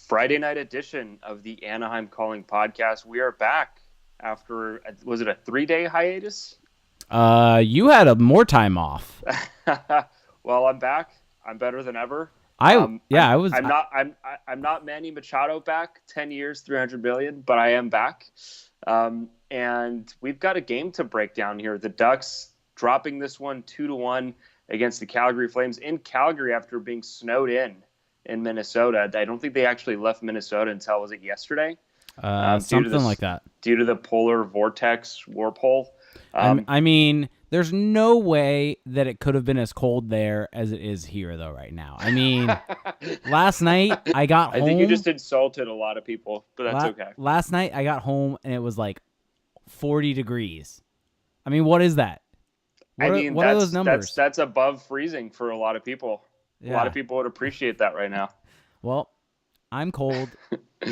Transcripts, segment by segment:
Friday night edition of the Anaheim Calling podcast. We are back after, was it a 3-day hiatus? You had more time off. Well, I'm back. I'm better than ever. I'm not Manny Machado back. 10 years, 300 million, but I am back. And we've got a game to break down here. The Ducks dropping this one 2-1 against the Calgary Flames in Calgary after being snowed in Minnesota. I don't think they actually left Minnesota until, was it yesterday? Something like that. Due to the polar vortex warp hole. I mean, there's no way that it could have been as cold there as it is here, though, right now. I mean, last night I got home. I think you just insulted a lot of people, but that's okay. Last night I got home and it was like 40 degrees. I mean, what is that? What are those numbers? That's above freezing for a lot of people. Yeah. A lot of people would appreciate that right now. Well, I'm cold,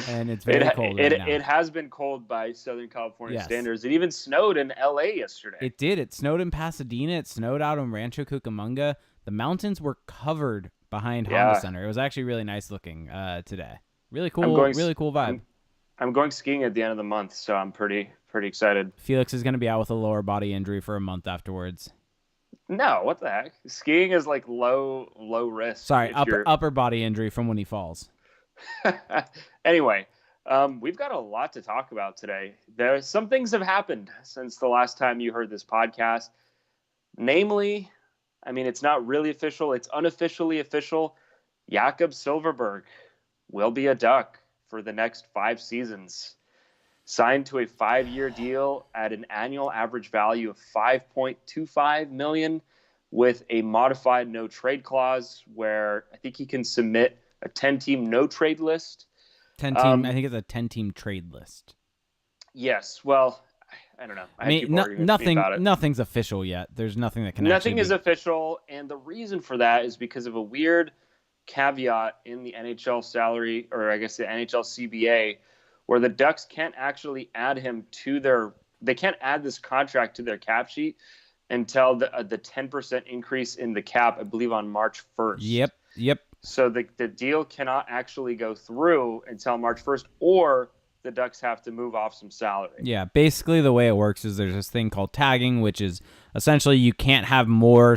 and it's very cold right now. It has been cold by Southern California standards. It even snowed in L.A. yesterday. It did. It snowed in Pasadena. It snowed out in Rancho Cucamonga. The mountains were covered behind Honda Center. It was actually really nice looking today. Really cool. Really cool vibe. I'm going skiing at the end of the month, so I'm pretty excited. Felix is going to be out with a lower body injury for a month afterwards. No, what the heck? Skiing is like low risk. Sorry, upper body injury from when he falls. Anyway, we've got a lot to talk about today. Some things have happened since the last time you heard this podcast. Namely, I mean, it's not really official. It's unofficially official. Jakob Silfverberg will be a Duck for the next 5 seasons. Signed to a 5-year deal at an annual average value of $5.25 million with a modified no-trade clause where I think he can submit a 10-team no-trade list. 10-team, I think it's a 10-team trade list. Yes, well, I don't know. I mean, nothing's official yet. There's nothing that can Nothing is official, and the reason for that is because of a weird caveat in the NHL salary, or I guess the NHL CBA, where the Ducks can't actually add him to they can't add this contract to their cap sheet until the 10% increase in the cap, I believe, on March 1st. Yep. So the deal cannot actually go through until March 1st, or the Ducks have to move off some salary. Yeah, basically the way it works is there's this thing called tagging, which is essentially you can't have more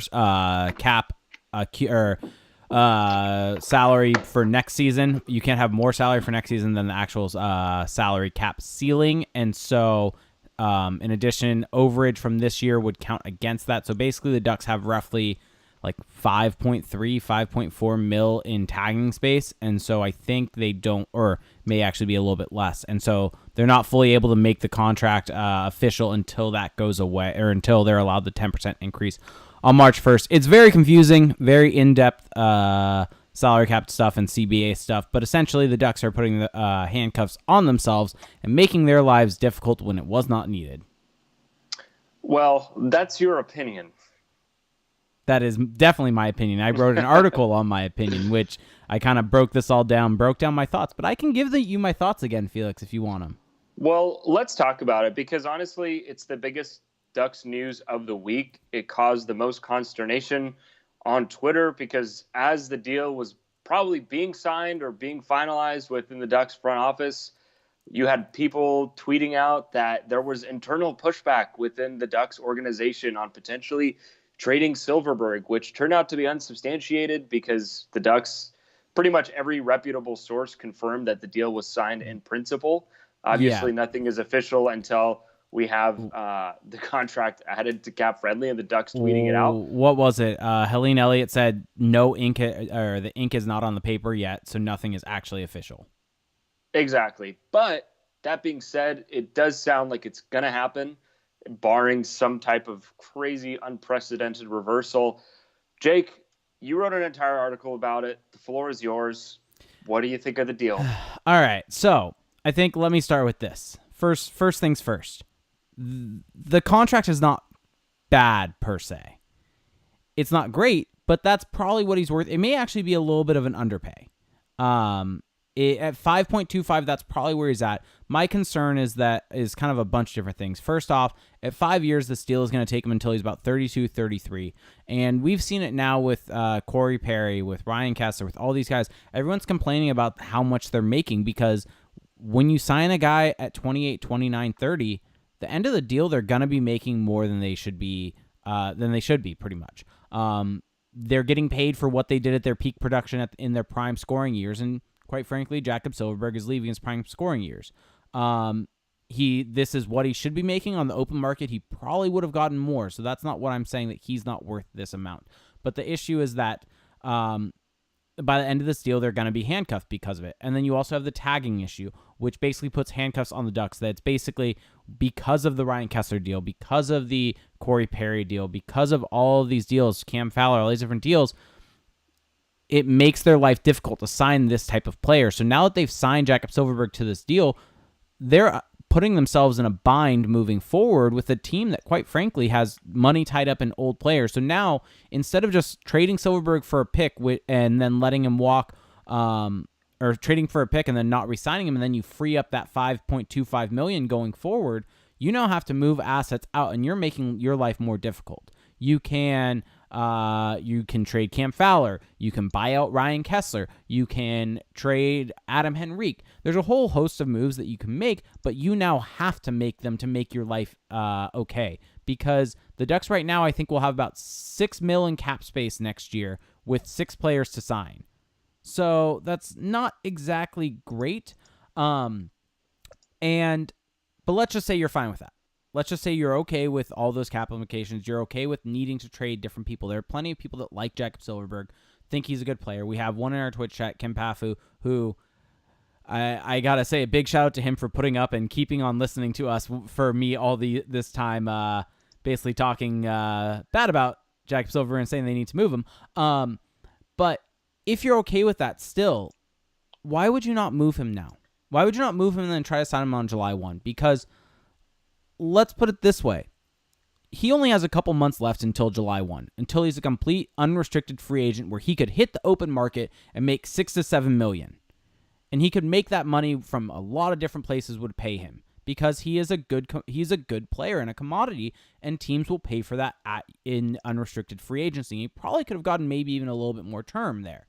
salary for next season. You can't have more salary for next season than the actual salary cap ceiling. And so in addition, overage from this year would count against that. So basically the Ducks have roughly like 5.4 mil in tagging space. And so I think they don't, or may actually be a little bit less. And so they're not fully able to make the contract official until that goes away, or until they're allowed the 10% increase on March 1st. It's very confusing, very in-depth salary cap stuff and CBA stuff, but essentially the Ducks are putting the handcuffs on themselves and making their lives difficult when it was not needed. Well, that's your opinion. That is definitely my opinion. I wrote an article on my opinion, which I kind of broke down my thoughts, but I can give you my thoughts again, Felix, if you want them. Well, let's talk about it, because honestly, it's the biggest Ducks news of the week. It caused the most consternation on Twitter because as the deal was probably being signed or being finalized within the Ducks front office, you had people tweeting out that there was internal pushback within the Ducks organization on potentially trading Silfverberg, which turned out to be unsubstantiated because the Ducks, pretty much every reputable source confirmed that the deal was signed in principle. Obviously, nothing is official until we have the contract added to Cap Friendly and the Ducks tweeting it out. What was it? Helene Elliott said no ink, or the ink is not on the paper yet, so nothing is actually official. Exactly. But that being said, it does sound like it's going to happen, barring some type of crazy, unprecedented reversal. Jake, you wrote an entire article about it. The floor is yours. What do you think of the deal? All right. So I think let me start with this. First things first. The contract is not bad per se. It's not great, but that's probably what he's worth. It may actually be a little bit of an underpay. At 5.25, that's probably where he's at. My concern is kind of a bunch of different things. First off, at 5 years, this deal is going to take him until he's about 32, 33. And we've seen it now with Corey Perry, with Ryan Kesler, with all these guys. Everyone's complaining about how much they're making because when you sign a guy at 28, 29, 30, the end of the deal, they're going to be making more than they should be, pretty much. They're getting paid for what they did at their peak production in their prime scoring years, and quite frankly, Jakob Silfverberg is leaving his prime scoring years. This is what he should be making on the open market. He probably would have gotten more, so that's not what I'm saying, that he's not worth this amount. But the issue is that by the end of this deal, they're going to be handcuffed because of it. And then you also have the tagging issue, which basically puts handcuffs on the Ducks. That's basically because of the Ryan Kesler deal, because of the Corey Perry deal, because of all of these deals, Cam Fowler, all these different deals, it makes their life difficult to sign this type of player. So now that they've signed Jakob Silfverberg to this deal, they're putting themselves in a bind moving forward with a team that, quite frankly, has money tied up in old players. So now, instead of just trading Silfverberg for a pick and then letting him walk, or trading for a pick and then not re-signing him, and then you free up that $5.25 million going forward, you now have to move assets out, and you're making your life more difficult. You can trade Cam Fowler. You can buy out Ryan Kesler. You can trade Adam Henrique. There's a whole host of moves that you can make, but you now have to make them to make your life okay. Because the Ducks right now, I think, will have about $6 million in cap space next year with 6 players to sign. So that's not exactly great. But let's just say you're fine with that. Let's just say you're okay with all those cap implications. You're okay with needing to trade different people. There are plenty of people that like Jakob Silfverberg, think he's a good player. We have one in our Twitch chat, Kim Pafu, who I got to say a big shout out to him for putting up and keeping on listening to us for me all this time, basically talking bad about Jakob Silfverberg and saying they need to move him. But if you're okay with that still, why would you not move him now? Why would you not move him and then try to sign him on July 1? Because let's put it this way. He only has a couple months left until July 1, until he's a complete unrestricted free agent where he could hit the open market and make $6 to $7 million. And he could make that money from a lot of different places would pay him because he's a good player and a commodity, and teams will pay for that in unrestricted free agency. He probably could have gotten maybe even a little bit more term there.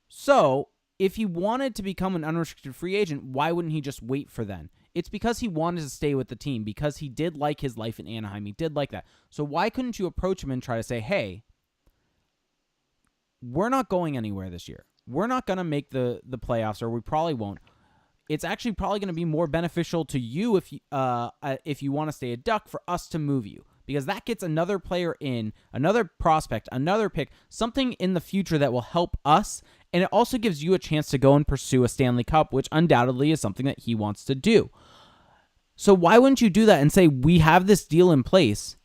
So if he wanted to become an unrestricted free agent, why wouldn't he just wait for then? It's because he wanted to stay with the team, because he did like his life in Anaheim. He did like that. So why couldn't you approach him and try to say, hey, we're not going anywhere this year. We're not going to make the playoffs, or we probably won't. It's actually probably going to be more beneficial to you if you want to stay a Duck for us to move you, because that gets another player in, another prospect, another pick, something in the future that will help us, and it also gives you a chance to go and pursue a Stanley Cup, which undoubtedly is something that he wants to do. So why wouldn't you do that and say, we have this deal in place,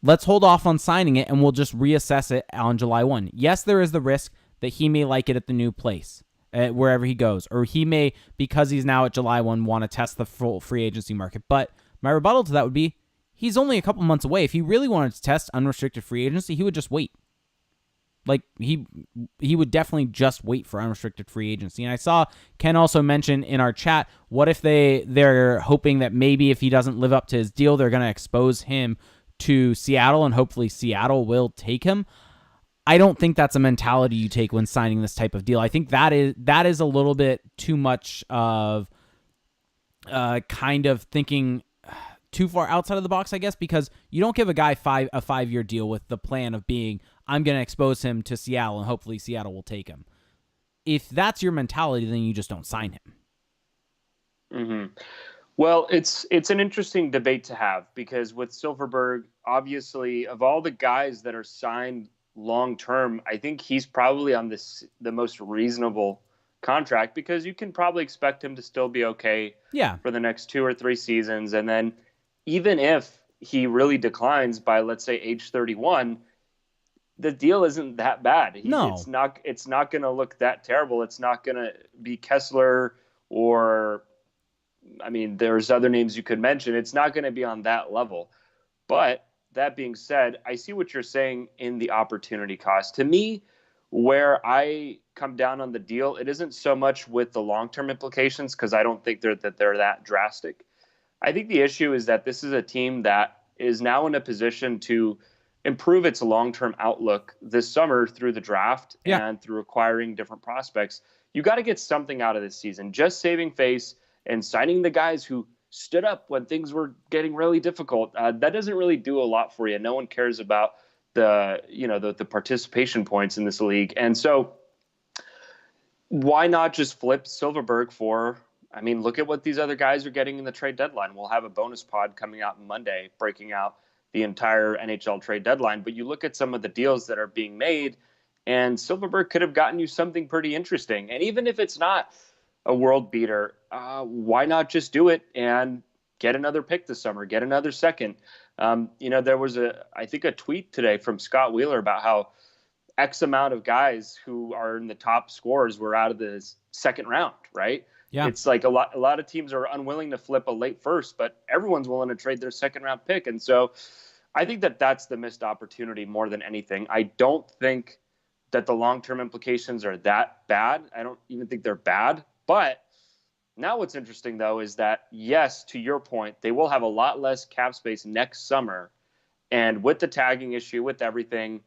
let's hold off on signing it, and we'll just reassess it on July 1. Yes, there is the risk that he may like it at the new place, wherever he goes, or he may, because he's now at July 1, want to test the full free agency market. But my rebuttal to that would be, he's only a couple months away. If he really wanted to test unrestricted free agency, he would just wait. Like, he would definitely just wait for unrestricted free agency. And I saw Ken also mention in our chat, what if they're hoping that maybe if he doesn't live up to his deal, they're going to expose him to Seattle, and hopefully Seattle will take him. I don't think that's a mentality you take when signing this type of deal. I think that is a little bit too much of kind of thinking too far outside of the box, I guess, because you don't give a guy a 5-year deal with the plan of being, I'm going to expose him to Seattle and hopefully Seattle will take him. If that's your mentality, then you just don't sign him. Mm-hmm. Well, it's an interesting debate to have, because with Silfverberg, obviously, of all the guys that are signed long-term, I think he's probably on the most reasonable contract, because you can probably expect him to still be okay for the next 2 or 3 seasons. And then even if he really declines by, let's say, age 31, the deal isn't that bad. No. It's not going to look that terrible. It's not going to be Kesler, or, I mean, there's other names you could mention. It's not going to be on that level. But that being said, I see what you're saying in the opportunity cost. To me, Where I come down on the deal, it isn't so much with the long-term implications because I don't think they're that drastic. I think the issue is that this is a team that is now in a position to improve its long-term outlook this summer through the draft Yeah. and through acquiring different prospects. You got to get something out of this season. Just saving face and signing the guys who stood up when things were getting really difficult, that doesn't really do a lot for you. No one cares about the participation points in this league. And so why not just flip Silfverberg for, I mean, look at what these other guys are getting in the trade deadline. We'll have a bonus pod coming out Monday breaking out the entire NHL trade deadline. But you look at some of the deals that are being made, and Silfverberg could have gotten you something pretty interesting. And even if it's not a world beater, why not just do it and get another pick this summer, get another second? There was I think a tweet today from Scott Wheeler about how X amount of guys who are in the top scorers were out of the second round, right? Yeah. It's like a lot of teams are unwilling to flip a late first, but everyone's willing to trade their second round pick. And so I think that that's the missed opportunity more than anything. I don't think that the long-term implications are that bad. I don't even think they're bad. But now what's interesting, though, is that, yes, to your point, they will have a lot less cap space next summer. And with the tagging issue, with everything,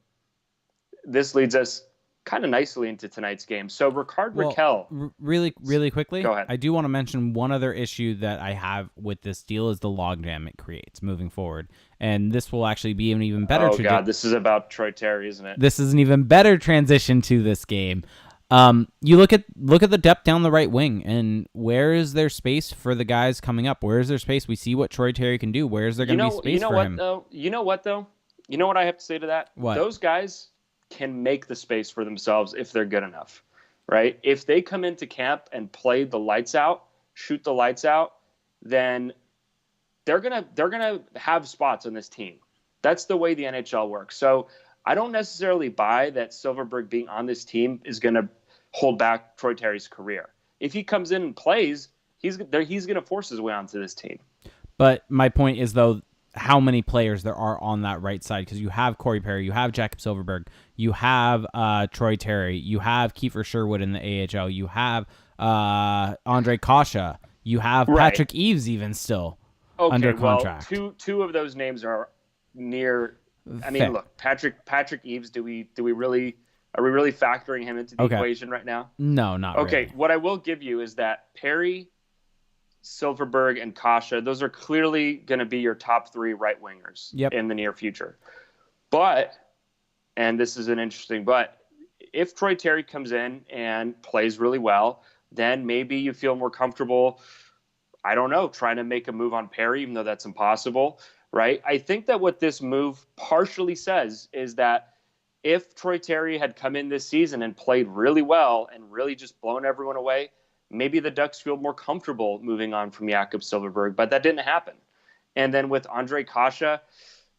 this leads us kind of nicely into tonight's game. So Raquel. Really quickly, Go ahead. I do want to mention one other issue that I have with this deal is the logjam it creates moving forward. And this will actually be an even better God, this is about Troy Terry, isn't it? This is an even better transition to this game. You look at the depth down the right wing, and where is there space for the guys coming up? Where is there space? We see what Troy Terry can do. Where is there going to be space for him? You know what, though? You know what I have to say to that? What? Those guys can make the space for themselves if they're good enough, right? If they come into camp and play the lights out, shoot the lights out, then they're gonna have spots on this team. That's the way the NHL works. So I don't necessarily buy that Silfverberg being on this team is going to hold back Troy Terry's career. If he comes in and plays, he's going to force his way onto this team. But my point is, though, how many players there are on that right side, because you have Corey Perry, you have Jakob Silfverberg, you have Troy Terry, you have Kiefer Sherwood in the AHL, you have Andre Kasha, you have Patrick Eves even still under contract. Well, two of those names are near. I mean, look, Patrick Eves. Are we really factoring him into the equation right now? No, not okay. Really. What I will give you is that Perry, Silfverberg, and Kasha, those are clearly going to be your top three right wingers in the near future. But, and this is an interesting but, if Troy Terry comes in and plays really well, then maybe you feel more comfortable, I don't know, trying to make a move on Perry, even though that's impossible, right? I think that what this move partially says is that if Troy Terry had come in this season and played really well and really just blown everyone away, maybe the Ducks feel more comfortable moving on from Jakob Silfverberg, but that didn't happen. And then with Andre Kasha,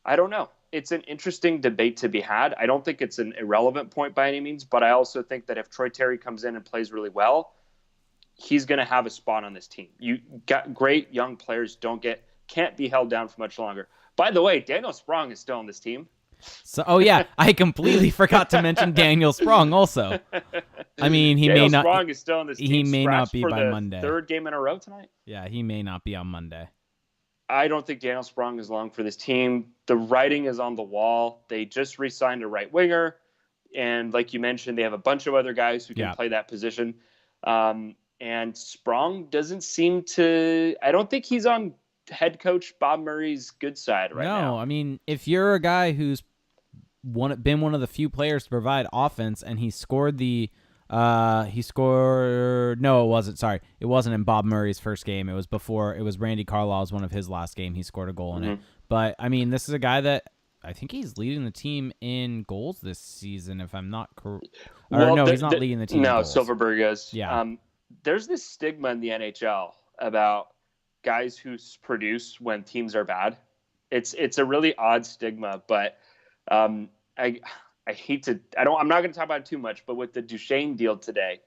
I don't know. It's an interesting debate to be had. I don't think it's an irrelevant point by any means, but I also think that if Troy Terry comes in and plays really well, he's going to have a spot on this team. You got great young players can't be held down for much longer. By the way, Daniel Sprong is still on this team. So, I completely forgot to mention Daniel Sprong also. I mean, Daniel Sprong is still on this team. He may not be by Monday. Third game in a row tonight. Yeah, he may not be on Monday. I don't think Daniel Sprong is long for this team. The writing is on the wall. They just re-signed a right winger, and like you mentioned, they have a bunch of other guys who can play that position. And Sprong doesn't seem to. I don't think he's on head coach Bob Murray's good side right now. No, I mean, if you're a guy who's been one of the few players to provide offense, and he scored no, it wasn't. Sorry, it wasn't in Bob Murray's first game. It was before. It was Randy Carlyle's one of his last game. He scored a goal in it. But I mean, this is a guy that I think he's leading the team in goals this season. If I'm not correct, he's not leading the team. No, in goals. Silfverberg is. Yeah. There's this stigma in the NHL about guys who produce when teams are bad. It's a really odd stigma, but I hate to. I'm not going to talk about it too much. But with the Duchesne deal today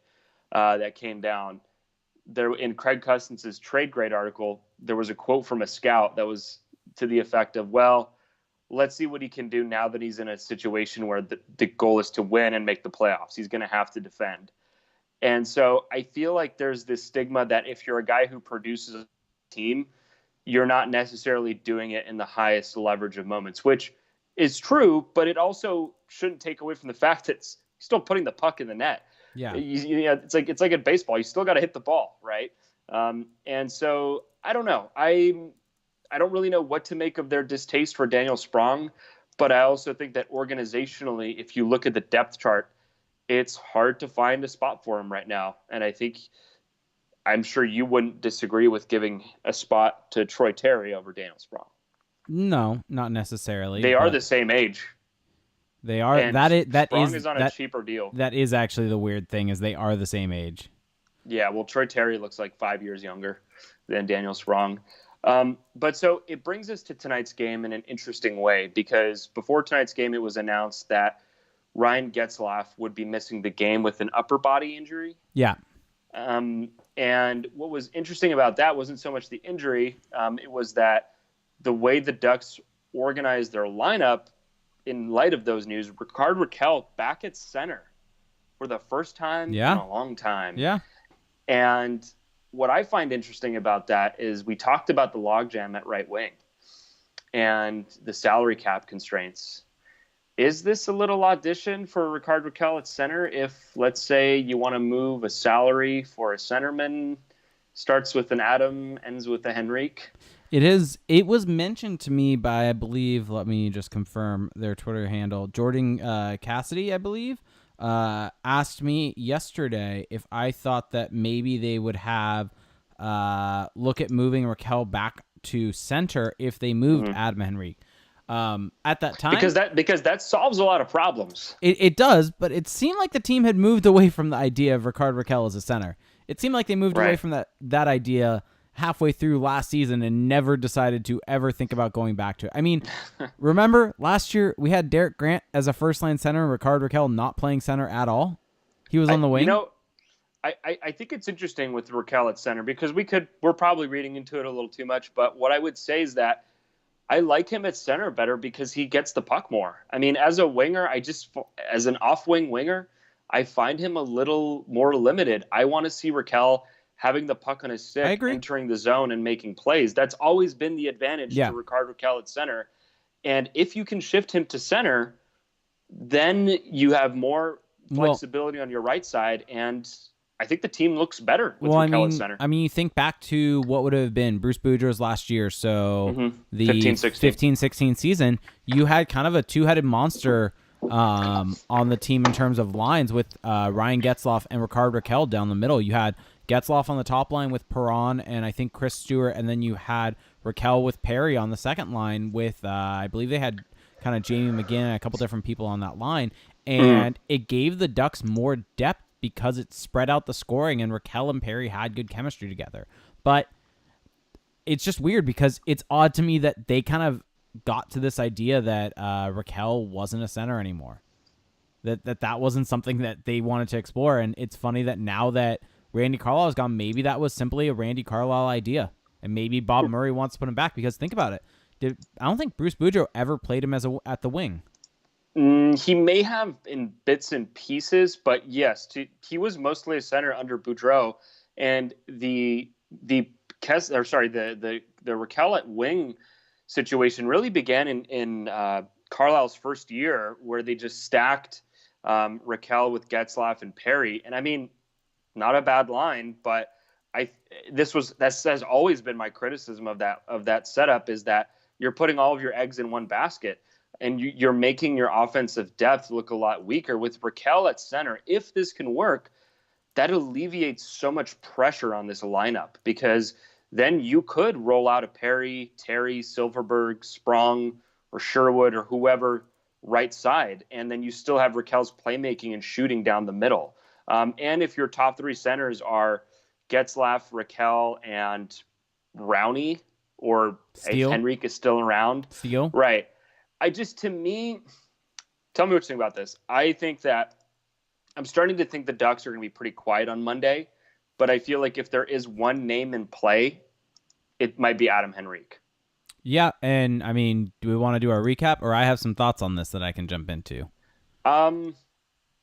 that came down, there in Craig Cousins' trade grade article, there was a quote from a scout that was to the effect of, "Well, let's see what he can do now that he's in a situation where the goal is to win and make the playoffs. He's going to have to defend. And so I feel like there's this stigma that if you're a guy who produces a team, you're not necessarily doing it in the highest leverage of moments, which is true, but it also shouldn't take away from the fact that he's still putting the puck in the net. Yeah. It's like in baseball. You still got to hit the ball, right? And so I don't know. I don't really know what to make of their distaste for Daniel Sprong, but I also think that organizationally, if you look at the depth chart, it's hard to find a spot for him right now. And I'm sure you wouldn't disagree with giving a spot to Troy Terry over Daniel Sprong. No, not necessarily. They are the same age. They are. And Sprong is on a cheaper deal. That is actually the weird thing, is they are the same age. Yeah, well, Troy Terry looks like 5 years younger than Daniel Sprong. But so it brings us to tonight's game in an interesting way, because before tonight's game, it was announced that Ryan Getzlaf would be missing the game with an upper body injury. Yeah. And what was interesting about that wasn't so much the injury. It was that the way the Ducks organized their lineup in light of those news, Rickard Rakell back at center for the first time in a long time. Yeah. And what I find interesting about that is we talked about the logjam at right wing and the salary cap constraints. Is this a little audition for Rickard Rakell at center if, let's say, you want to move a salary for a centerman, starts with an Adam, ends with a Henrique? It is. It was mentioned to me by, I believe, let me just confirm their Twitter handle, Jordan Cassidy, I believe, asked me yesterday if I thought that maybe they would have look at moving Rakell back to center if they moved Adam Henrique. At that time, because that solves a lot of problems. It does, but it seemed like the team had moved away from the idea of Rickard Rakell as a center. It seemed like they moved away from that idea halfway through last season and never decided to ever think about going back to it. I mean, remember last year we had Derek Grant as a first line center and Rickard Rakell not playing center at all? He was on the wing. I think it's interesting with Rakell at center because we're probably reading into it a little too much, but what I would say is that I like him at center better because he gets the puck more. I mean, as a winger, as an off-wing winger, I find him a little more limited. I want to see Rakell having the puck on his stick, entering the zone and making plays. That's always been the advantage to Rickard Rakell at center. And if you can shift him to center, then you have more flexibility on your right side, and I think the team looks better with Rakell at center. I mean, you think back to what would have been Bruce Boudreau's last year, so the 15-16 season, you had kind of a two-headed monster on the team in terms of lines with Ryan Getzlaf and Rickard Rakell down the middle. You had Getzlaf on the top line with Perron and I think Chris Stewart, and then you had Rakell with Perry on the second line with, I believe they had kind of Jamie McGinn and a couple different people on that line, and it gave the Ducks more depth because it spread out the scoring, and Rakell and Perry had good chemistry together. But it's just weird because it's odd to me that they kind of got to this idea that Rakell wasn't a center anymore, that wasn't something that they wanted to explore. And it's funny that now that Randy Carlyle is gone, maybe that was simply a Randy Carlyle idea, and maybe Bob Murray wants to put him back because think about it. I don't think Bruce Boudreau ever played him at the wing. He may have in bits and pieces, but yes, he was mostly a center under Boudreau, and the Rakell at wing situation really began in Carlisle's first year, where they just stacked Rakell with Getzlaf and Perry, and I mean, not a bad line, but that has always been my criticism of that setup, is that you're putting all of your eggs in one basket. And you're making your offensive depth look a lot weaker. With Rakell at center, if this can work, that alleviates so much pressure on this lineup, because then you could roll out a Perry, Terry, Silfverberg, Sprong, or Sherwood, or whoever right side, and then you still have Rakell's playmaking and shooting down the middle. And if your top three centers are Getzlaf, Rakell, and Rowney, or Steele. If Henrique is still around. Steele. Right. Tell me what you think about this. I think that I'm starting to think the Ducks are going to be pretty quiet on Monday, but I feel like if there is one name in play, it might be Adam Henrique. Yeah, and I mean, do we want to do our recap, or I have some thoughts on this that I can jump into? Um,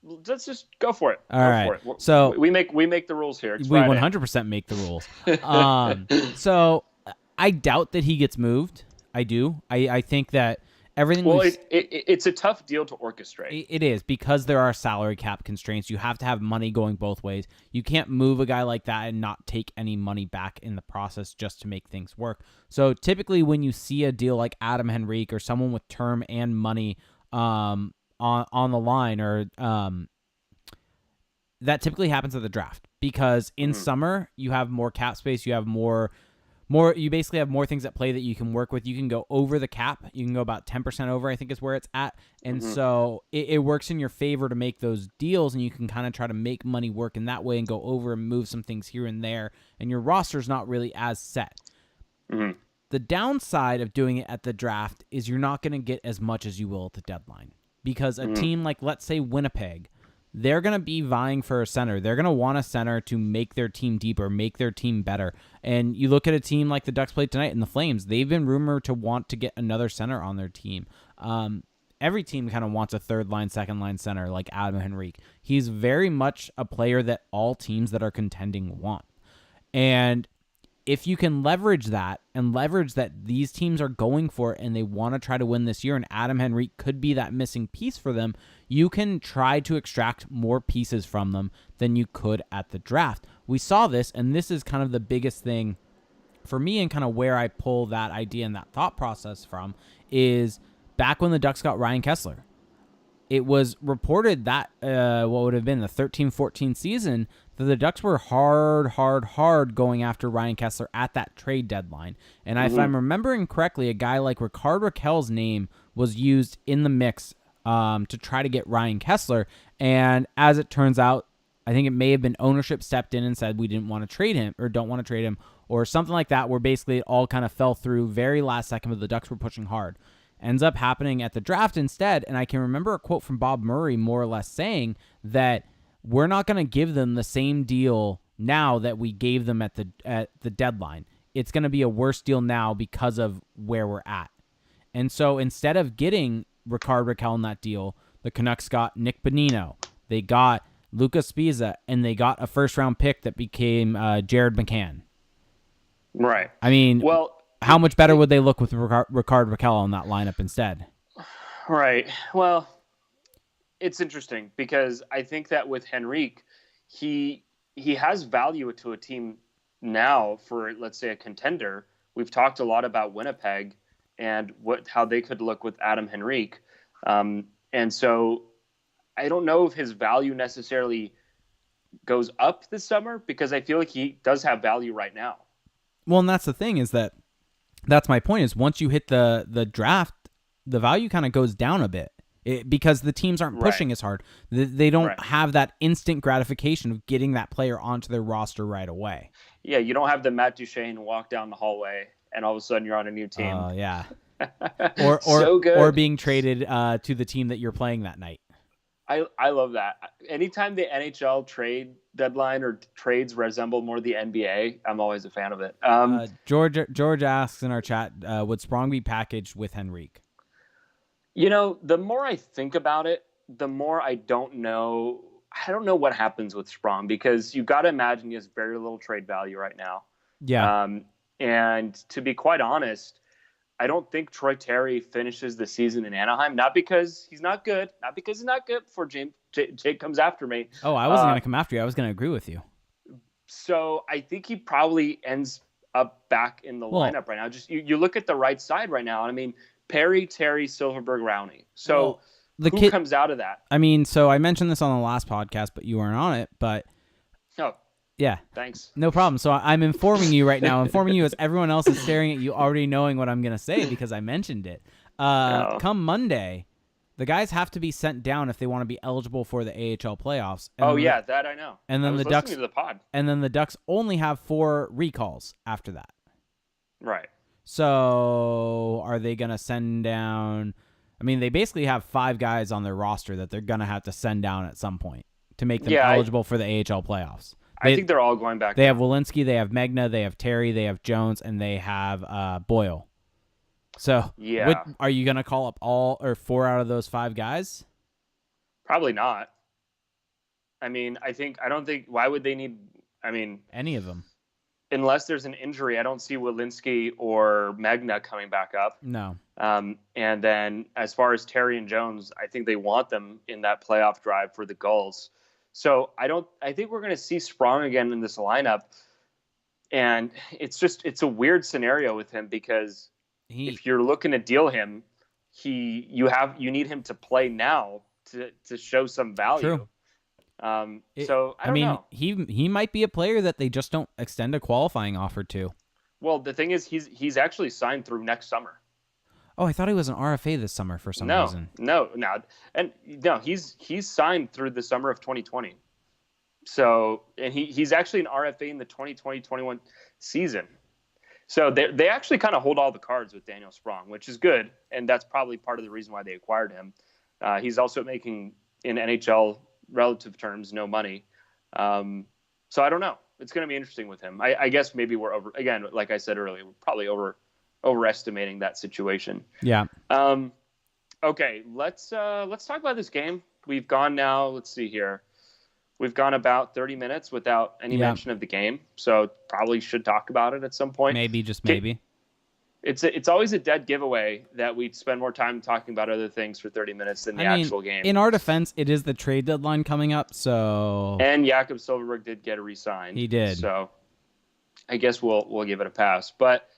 let's just go for it. All Go right. for it. So We make the rules here. It's we Friday. 100% make the rules. So I doubt that he gets moved. I do. I think that everything Well, it's a tough deal to orchestrate. it is because there are salary cap constraints. You have to have money going both ways. You can't move a guy like that and not take any money back in the process just to make things work. So typically when you see a deal like Adam Henrique or someone with term and money on the line or that typically happens at the draft because in summer you have more cap space, you have more you basically have more things at play that you can work with. You can go over the cap. You can go about 10% over, I think is where it's at. And so it works in your favor to make those deals, and you can kind of try to make money work in that way and go over and move some things here and there. And your roster's not really as set. The downside of doing it at the draft is you're not going to get as much as you will at the deadline because a team like, let's say, Winnipeg, they're going to be vying for a center. They're going to want a center to make their team deeper, make their team better. And you look at a team like the Ducks played tonight and the Flames, they've been rumored to want to get another center on their team. Every team kind of wants a third line, second line center like Adam Henrique. He's very much a player that all teams that are contending want. And if you can leverage that and leverage that these teams are going for it and they want to try to win this year and Adam Henrique could be that missing piece for them, you can try to extract more pieces from them than you could at the draft. We saw this, and this is kind of the biggest thing for me and kind of where I pull that idea and that thought process from is back when the Ducks got Ryan Kesler. It was reported that what would have been the 13-14 season that the Ducks were hard going after Ryan Kesler at that trade deadline. And if I'm remembering correctly, a guy like Rickard Rakell's name was used in the mix to try to get Ryan Kesler. And as it turns out, I think it may have been ownership stepped in and said we didn't want to trade him or don't want to trade him or something like that, where basically it all kind of fell through very last second, but the Ducks were pushing hard. Ends up happening at the draft instead, and I can remember a quote from Bob Murray more or less saying that we're not going to give them the same deal now that we gave them at the deadline. It's going to be a worse deal now because of where we're at. And so instead of getting Rickard Rakell in that deal, the Canucks got Nick Bonino, they got Lucas Spiza, and they got a first-round pick that became Jared McCann. Right. I mean, well, how much better would they look with Rickard Rakell on that lineup instead? Right. Well, it's interesting because I think that with Henrique, he has value to a team now for, let's say, a contender. We've talked a lot about Winnipeg and how they could look with Adam Henrique. And so I don't know if his value necessarily goes up this summer because I feel like he does have value right now. Well, and that's the thing is that's my point is once you hit the draft, the value kind of goes down a bit because the teams aren't pushing as hard. They don't have that instant gratification of getting that player onto their roster right away. Yeah, you don't have the Matt Duchene walk down the hallway and all of a sudden you're on a new team. Yeah. or being traded to the team that you're playing that night. I love that. Anytime the NHL trade deadline or trades resemble more the NBA, I'm always a fan of it. George asks in our chat, would Sprong be packaged with Henrique? You know, the more I think about it, the more I don't know. I don't know what happens with Sprong because you got to imagine he has very little trade value right now. Yeah. And to be quite honest, I don't think Troy Terry finishes the season in Anaheim, not because he's not good, before Jake comes after me. Oh, I wasn't going to come after you. I was going to agree with you. So I think he probably ends up back in the lineup right now. Just you look at the right side right now. I mean, Perry, Terry, Silfverberg, Rowney. So who comes out of that? I mean, so I mentioned this on the last podcast, but you weren't on it. But yeah. Thanks. No problem. So I'm informing you right now, as everyone else is staring at you already knowing what I'm going to say because I mentioned it. Come Monday, the guys have to be sent down if they want to be eligible for the AHL playoffs. And that I know. And then I was the Ducks listening to the pod. And then the Ducks only have 4 recalls after that. Right. So are they going to send down? I mean, they basically have 5 guys on their roster that they're going to have to send down at some point to make them eligible for the AHL playoffs. I think they're all going back. They have Walensky, they have Megna, they have Terry, they have Jones, and they have Boyle. So, Yeah. are you going to call up all or 4 out of those 5 guys? Probably not. I don't think, why would they need, Any of them? unless there's an injury, I don't see Walensky or Magna coming back up. No. And then as far as Terry and Jones, I think they want them in that playoff drive for the goals. So I think we're going to see Sprong again in this lineup. And it's a weird scenario with him because if you're looking to deal him, you need him to play now to show some value. True. So I don't know. He might be a player that they just don't extend a qualifying offer to. Well, the thing is, he's actually signed through next summer. Oh, I thought he was an RFA this summer for some reason. No, he's signed through the summer of 2020. So, and he's actually an RFA in the 2020-21 season. So they actually kind of hold all the cards with Daniel Sprong, which is good, and that's probably part of the reason why they acquired him. He's also making, in NHL relative terms, no money. So I don't know. It's going to be interesting with him. I guess maybe we're again, like I said earlier, we're probably overestimating that situation. Yeah. Okay, let's talk about this game. We've gone now, let's see here. We've gone about 30 minutes without any mention of the game, so probably should talk about it at some point. Maybe, just maybe. It's always a dead giveaway that we spend more time talking about other things for 30 minutes than the actual game. In our defense, it is the trade deadline coming up, so... And Jakob Silfverberg did get re-signed. He did. So I guess we'll give it a pass. But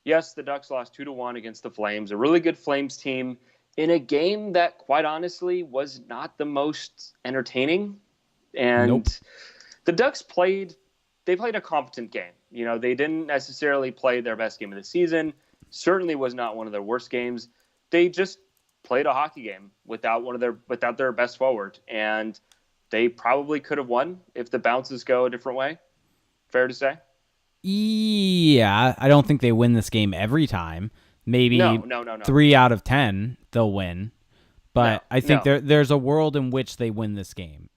yes, the Ducks lost 2-1 against the Flames, a really good Flames team in a game that, quite honestly, was not the most entertaining. And the Ducks played a competent game. You know, they didn't necessarily play their best game of the season. Certainly was not one of their worst games. They just played a hockey game without their best forward, and they probably could have won if the bounces go a different way. Fair to say? Yeah, I don't think they win this game every time. Maybe no. 3 out of 10 they'll win, but I think there's a world in which they win this game.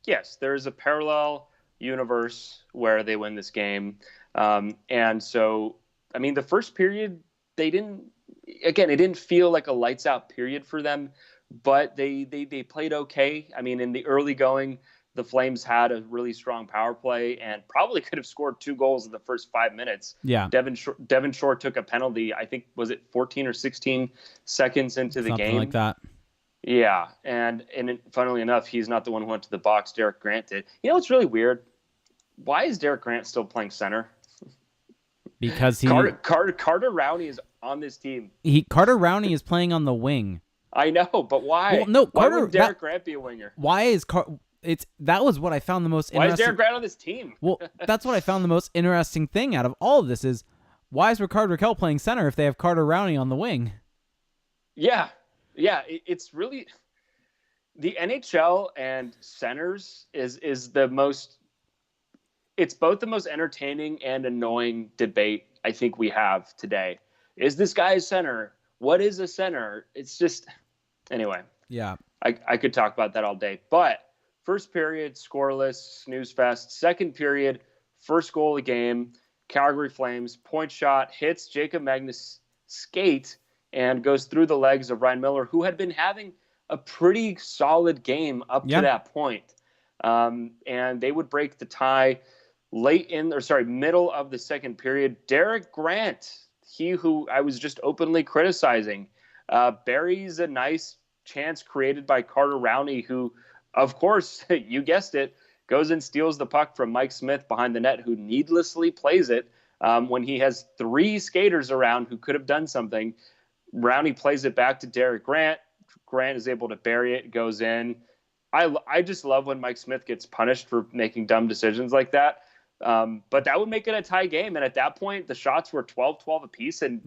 Yes, there is a parallel universe where they win this game. And so, the first period, it didn't feel like a lights out period for them, but they played okay. In the early going, the Flames had a really strong power play and probably could have scored 2 goals in the first 5 minutes. Yeah. Devin Shore took a penalty, I think, was it 14 or 16 seconds into the game? Something like that. Yeah, and funnily enough, he's not the one who went to the box. Derek Grant did. You know what's really weird? Why is Derek Grant still playing center? Because Carter Rowney is on this team. Carter Rowney is playing on the wing. I know, but why? Well, no, why would Derek Grant be a winger? Why is that was what I found the most interesting. Why is Derek Grant on this team? Well, that's what I found the most interesting thing out of all of this is why is Rickard Rakell playing center if they have Carter Rowney on the wing? Yeah, it's really the NHL and centers is the most. It's both the most entertaining and annoying debate I think we have today. Is this guy a center? What is a center? It's just anyway. Yeah, I could talk about that all day. But first period scoreless, snooze fest. Second period, first goal of the game. Calgary Flames point shot hits Jacob Magnus' skate and goes through the legs of Ryan Miller, who had been having a pretty solid game up to that point. And they would break the tie middle of the second period. Derek Grant, he who I was just openly criticizing, buries a nice chance created by Carter Rowney, who, of course, you guessed it, goes and steals the puck from Mike Smith behind the net, who needlessly plays it when he has 3 skaters around who could have done something. Rowney plays it back to Derek Grant. Grant is able to bury it, goes in. I just love when Mike Smith gets punished for making dumb decisions like that. But that would make it a tie game. And at that point, the shots were 12-12 apiece. And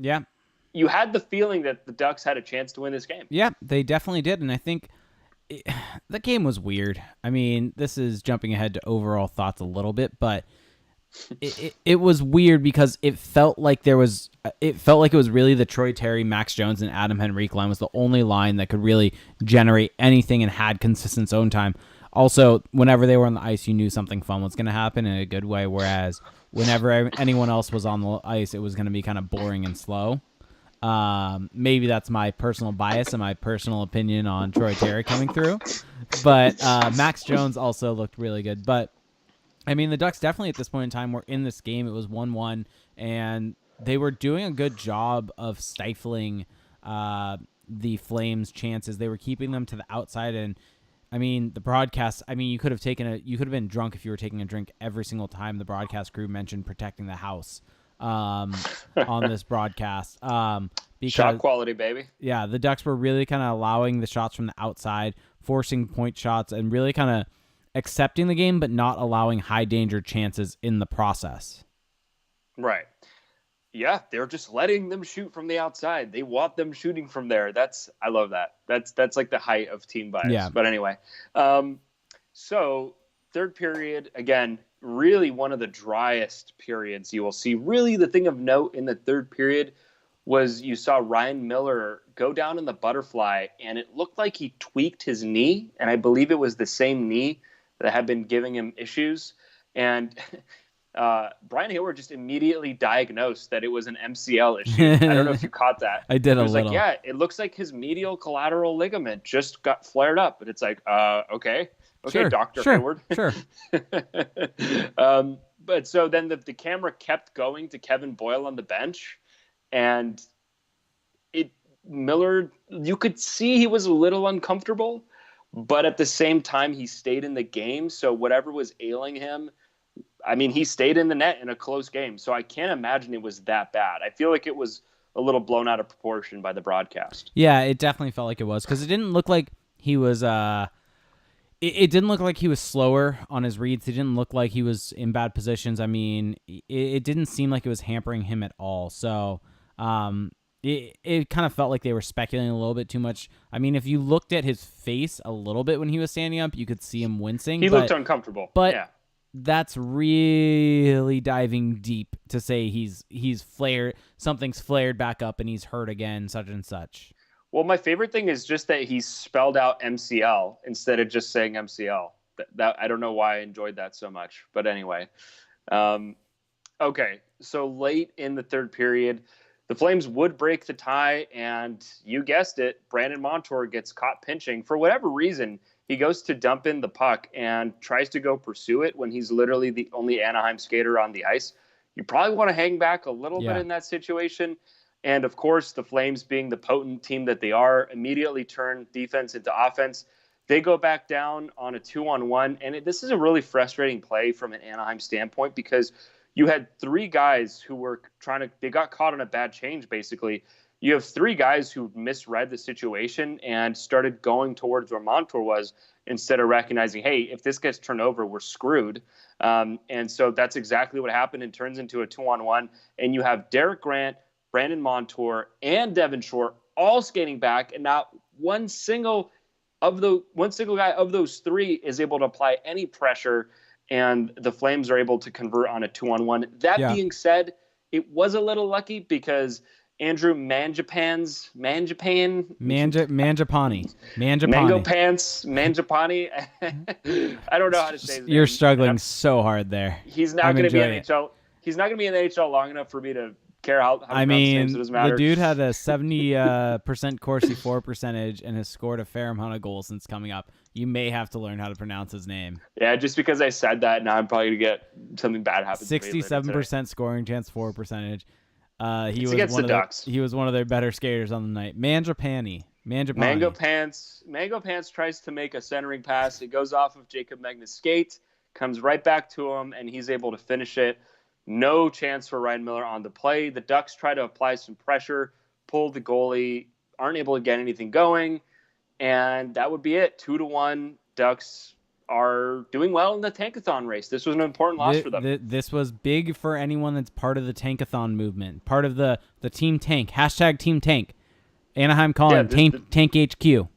you had the feeling that the Ducks had a chance to win this game. Yeah, they definitely did. And I think the game was weird. This is jumping ahead to overall thoughts a little bit, but it was weird because it felt like it was really the Troy Terry, Max Jones, and Adam Henrique line was the only line that could really generate anything and had consistent zone time. Also, whenever they were on the ice, you knew something fun was going to happen in a good way, whereas whenever anyone else was on the ice, it was going to be kind of boring and slow. Maybe that's my personal bias and my personal opinion on Troy Terry coming through. But Max Jones also looked really good. But, I mean, the Ducks definitely at this point in time were in this game. It was 1-1, and they were doing a good job of stifling the Flames' chances. They were keeping them to the outside, and I mean, the broadcast, I mean, you could have been drunk if you were taking a drink every single time the broadcast crew mentioned protecting the house on this broadcast. Because, shot quality, baby. Yeah, the Ducks were really kind of allowing the shots from the outside, forcing point shots, and really kind of accepting the game, but not allowing high danger chances in the process. Right. Yeah, they're just letting them shoot from the outside. They want them shooting from there. I love that. That's like the height of team bias. Yeah. But anyway, so third period, again, really one of the driest periods you will see. Really the thing of note in the third period was you saw Ryan Miller go down in the butterfly, and it looked like he tweaked his knee, and I believe it was the same knee that had been giving him issues. And Brian Hayward just immediately diagnosed that it was an MCL issue. I don't know if you caught that. I did a little. Like, yeah, it looks like his medial collateral ligament just got flared up. And it's like, okay, sure, Dr. Sure, Hayward. Sure. But so then the camera kept going to Kevin Boyle on the bench, and Miller, you could see he was a little uncomfortable, but at the same time, he stayed in the game. So whatever was ailing him, I mean, he stayed in the net in a close game. So I can't imagine it was that bad. I feel like it was a little blown out of proportion by the broadcast. Yeah, it definitely felt like it was, because it didn't look like he was it didn't look like he was slower on his reads. It didn't look like he was in bad positions. I mean, it didn't seem like it was hampering him at all. So it kind of felt like they were speculating a little bit too much. I mean, if you looked at his face a little bit when he was standing up, you could see him wincing. He looked uncomfortable. But yeah. That's really diving deep to say he's flared, something's flared back up and he's hurt again, such and such. Well, my favorite thing is just that he spelled out MCL instead of just saying MCL. That I don't know why I enjoyed that so much, but anyway. Okay, so late in the third period, the Flames would break the tie, and you guessed it, Brandon Montour gets caught pinching. For whatever reason, he goes to dump in the puck and tries to go pursue it when he's literally the only Anaheim skater on the ice. You probably want to hang back a little bit in that situation. And, of course, the Flames, being the potent team that they are, immediately turn defense into offense. They go back down on a 2-on-1. And this is a really frustrating play from an Anaheim standpoint, because you had three guys who were they got caught on a bad change, basically. You have three guys who misread the situation and started going towards where Montour was instead of recognizing, hey, if this gets turned over, we're screwed. And so that's exactly what happened. It turns into a 2-on-1. And you have Derek Grant, Brandon Montour, and Devin Shore all skating back. And not one single guy of those three is able to apply any pressure. And the Flames are able to convert on a 2-on-1. That being said, it was a little lucky because Andrew Mangiapane. I don't know how to say his name. You're struggling so hard there. He's not going to be in the NHL. He's not going to be in the NHL long enough for me to care how I mean, the dude had a 70% Corsi for percentage and has scored a fair amount of goals since coming up. You may have to learn how to pronounce his name. Yeah, just because I said that, now I'm probably going to get something bad happen. 67% scoring chance for percentage. He was against the Ducks. He was one of their better skaters on the night. Mango Pants tries to make a centering pass. It goes off of Jacob Megna's skate, comes right back to him, and he's able to finish it. No chance for Ryan Miller on the play. The Ducks try to apply some pressure, pull the goalie, aren't able to get anything going, and that would be it. 2-1. Ducks are doing well in the Tankathon race. This was an important loss for them. This was big for anyone that's part of the Tankathon movement, part of the Team Tank, # Team Tank. Anaheim calling Tank HQ.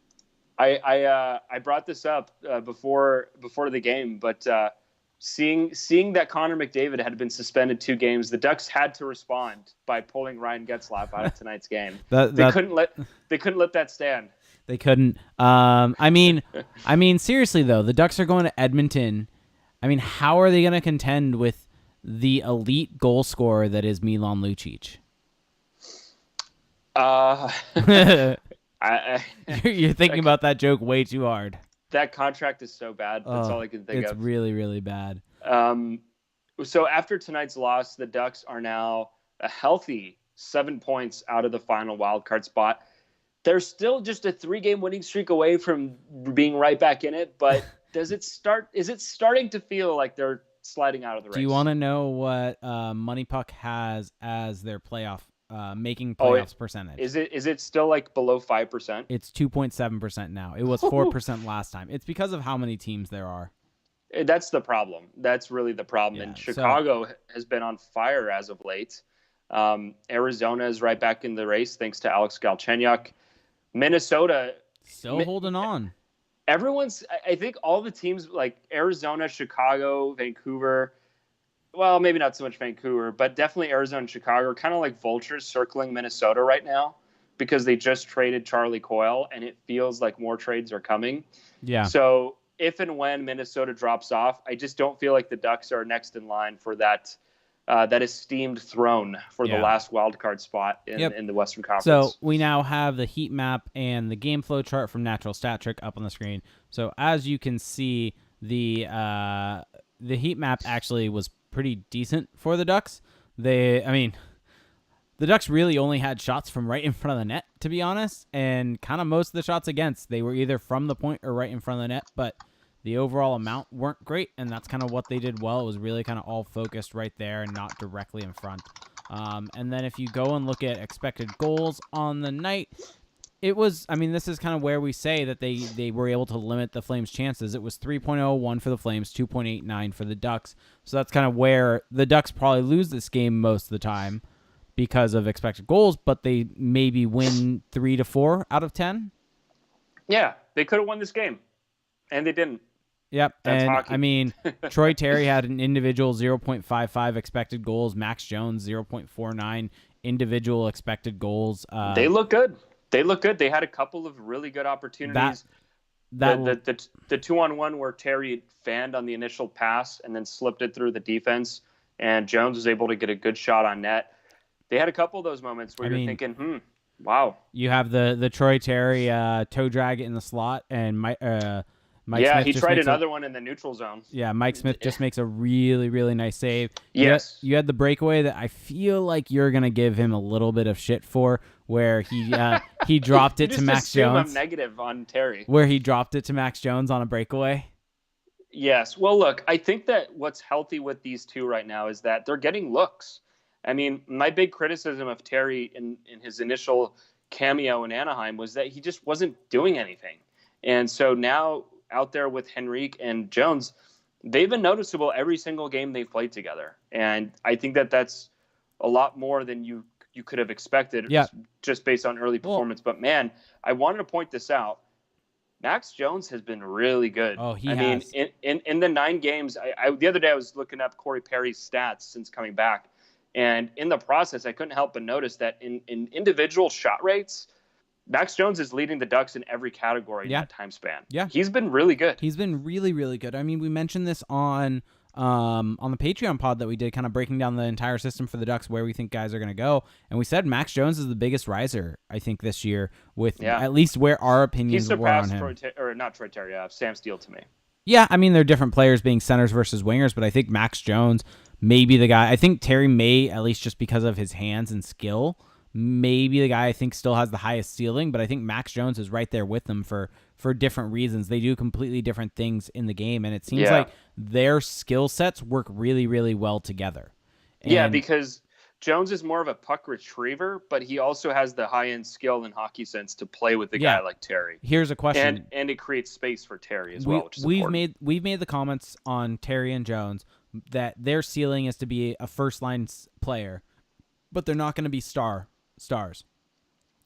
I brought this up before the game, but seeing that Connor McDavid had been suspended 2 games, the Ducks had to respond by pulling Ryan Getzlaf out of tonight's game. They couldn't let that stand. They couldn't. I mean, seriously though, the Ducks are going to Edmonton. I mean, how are they going to contend with the elite goal scorer that is Milan Lucic? Uh, you're, I, you're thinking about that joke way too hard. that contract is so bad. That's Oh, all I can think it's of. really, really bad. Um, so after tonight's loss, the Ducks are now a healthy 7 points out of the final wild card spot. They're still just a 3-game winning streak away from being right back in it, but is it starting to feel like they're sliding out of the race? Do you want to know what Money Puck has as their playoff making Oh, playoffs percentage? is it still like below 5%? It's 2.7% now. It was 4% last time. It's because of how many teams there are. That's the problem. That's really the problem. Yeah, and Chicago has been on fire as of late. Arizona is right back in the race thanks to Alex Galchenyuk. Minnesota still holding on. I think all the teams like Arizona, Chicago, Vancouver, well, maybe not so much Vancouver, but definitely Arizona and Chicago are kind of like vultures circling Minnesota right now because they just traded Charlie Coyle and it feels like more trades are coming. Yeah. So if and when Minnesota drops off, I just don't feel like the Ducks are next in line for that esteemed throne for the last wild card spot in the Western Conference. So we now have the heat map and the game flow chart from Natural Stat Trick up on the screen. So as you can see, the heat map actually was pretty decent for the Ducks. The Ducks really only had shots from right in front of the net, to be honest, and kind of most of the shots against, they were either from the point or right in front of the net, but the overall amount weren't great, and that's kind of what they did well. It was really kind of all focused right there and not directly in front. And then if you go and look at expected goals on the night, it was, this is kind of where we say that they were able to limit the Flames' chances. It was 3.01 for the Flames, 2.89 for the Ducks. So that's kind of where the Ducks probably lose this game most of the time because of expected goals, but they maybe win 3 to 4 out of 10. Yeah, they could have won this game, and they didn't. Yep, that's and hockey. Troy Terry had an individual 0.55 expected goals. Max Jones 0.49 individual expected goals. They look good. They had a couple of really good opportunities. The 2-on-1 where Terry fanned on the initial pass and then slipped it through the defense, and Jones was able to get a good shot on net. They had a couple of those moments where you're thinking, wow. You have the Troy Terry toe drag in the slot, and Mike Smith he just tried another one in the neutral zone. Yeah, Mike Smith just makes a really, really nice save. Yes. You had the breakaway that I feel like you're going to give him a little bit of shit for, where he dropped it to Max Jones. I'm negative on Terry. Where he dropped it to Max Jones on a breakaway. Yes. Well, look, I think that what's healthy with these two right now is that they're getting looks. My big criticism of Terry in his initial cameo in Anaheim was that he just wasn't doing anything. And so now out there with Henrique and Jones, they've been noticeable every single game they've played together. And I think that that's a lot more than you could have expected just based on early performance. But, man, I wanted to point this out. Max Jones has been really good. Oh, he has. In the 9 games, the other day I was looking up Corey Perry's stats since coming back. And in the process, I couldn't help but notice that in individual shot rates, Max Jones is leading the Ducks in every category in that time span. Yeah. He's been really good. He's been really, really good. We mentioned this on the Patreon pod that we did, kind of breaking down the entire system for the Ducks, where we think guys are going to go. And we said Max Jones is the biggest riser, I think, this year, with at least where our opinions were on him. Sam Steele to me. Yeah, they're different players being centers versus wingers, but I think Max Jones may be the guy. I think Terry may, at least just because of his hands and skill, maybe the guy I think still has the highest ceiling, but I think Max Jones is right there with them for different reasons. They do completely different things in the game, and it seems like their skill sets work really, really well together. And because Jones is more of a puck retriever, but he also has the high-end skill and hockey sense to play with a guy like Terry. Here's a question. And it creates space for Terry as well, which is important. We've made the comments on Terry and Jones that their ceiling is to be a first-line player, but they're not going to be stars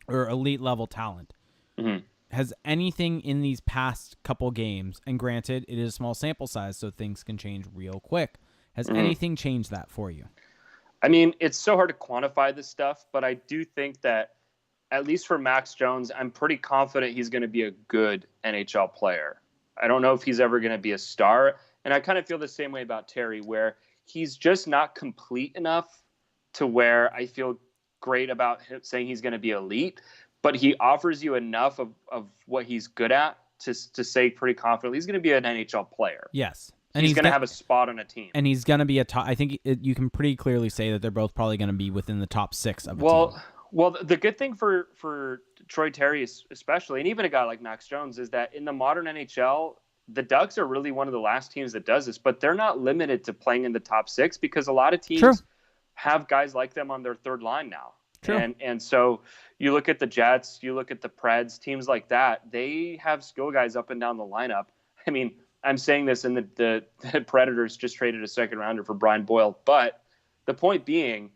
or elite level talent. Mm-hmm. Has anything in these past couple games, and granted it is a small sample size so things can change real quick, has anything changed that for you? It's so hard to quantify this stuff, but I do think that at least for Max Jones, I'm pretty confident he's going to be a good NHL player. I don't know if he's ever going to be a star, and I kind of feel the same way about Terry, where he's just not complete enough to where I feel great about him saying he's going to be elite, but he offers you enough of what he's good at to say pretty confidently he's going to be an NHL player. Yes. And he's going to have a spot on a team. And he's going to be a top. I think you can pretty clearly say that they're both probably going to be within the top 6 of a team. Well, the good thing for Troy Terry especially, and even a guy like Max Jones, is that in the modern NHL, the Ducks are really one of the last teams that does this, but they're not limited to playing in the top 6 because a lot of teams have guys like them on their third line now. True. And so you look at the Jets, you look at the Preds, teams like that, they have skill guys up and down the lineup. I mean, I'm saying this, and the Predators just traded a second rounder for Brian Boyle, but the point being,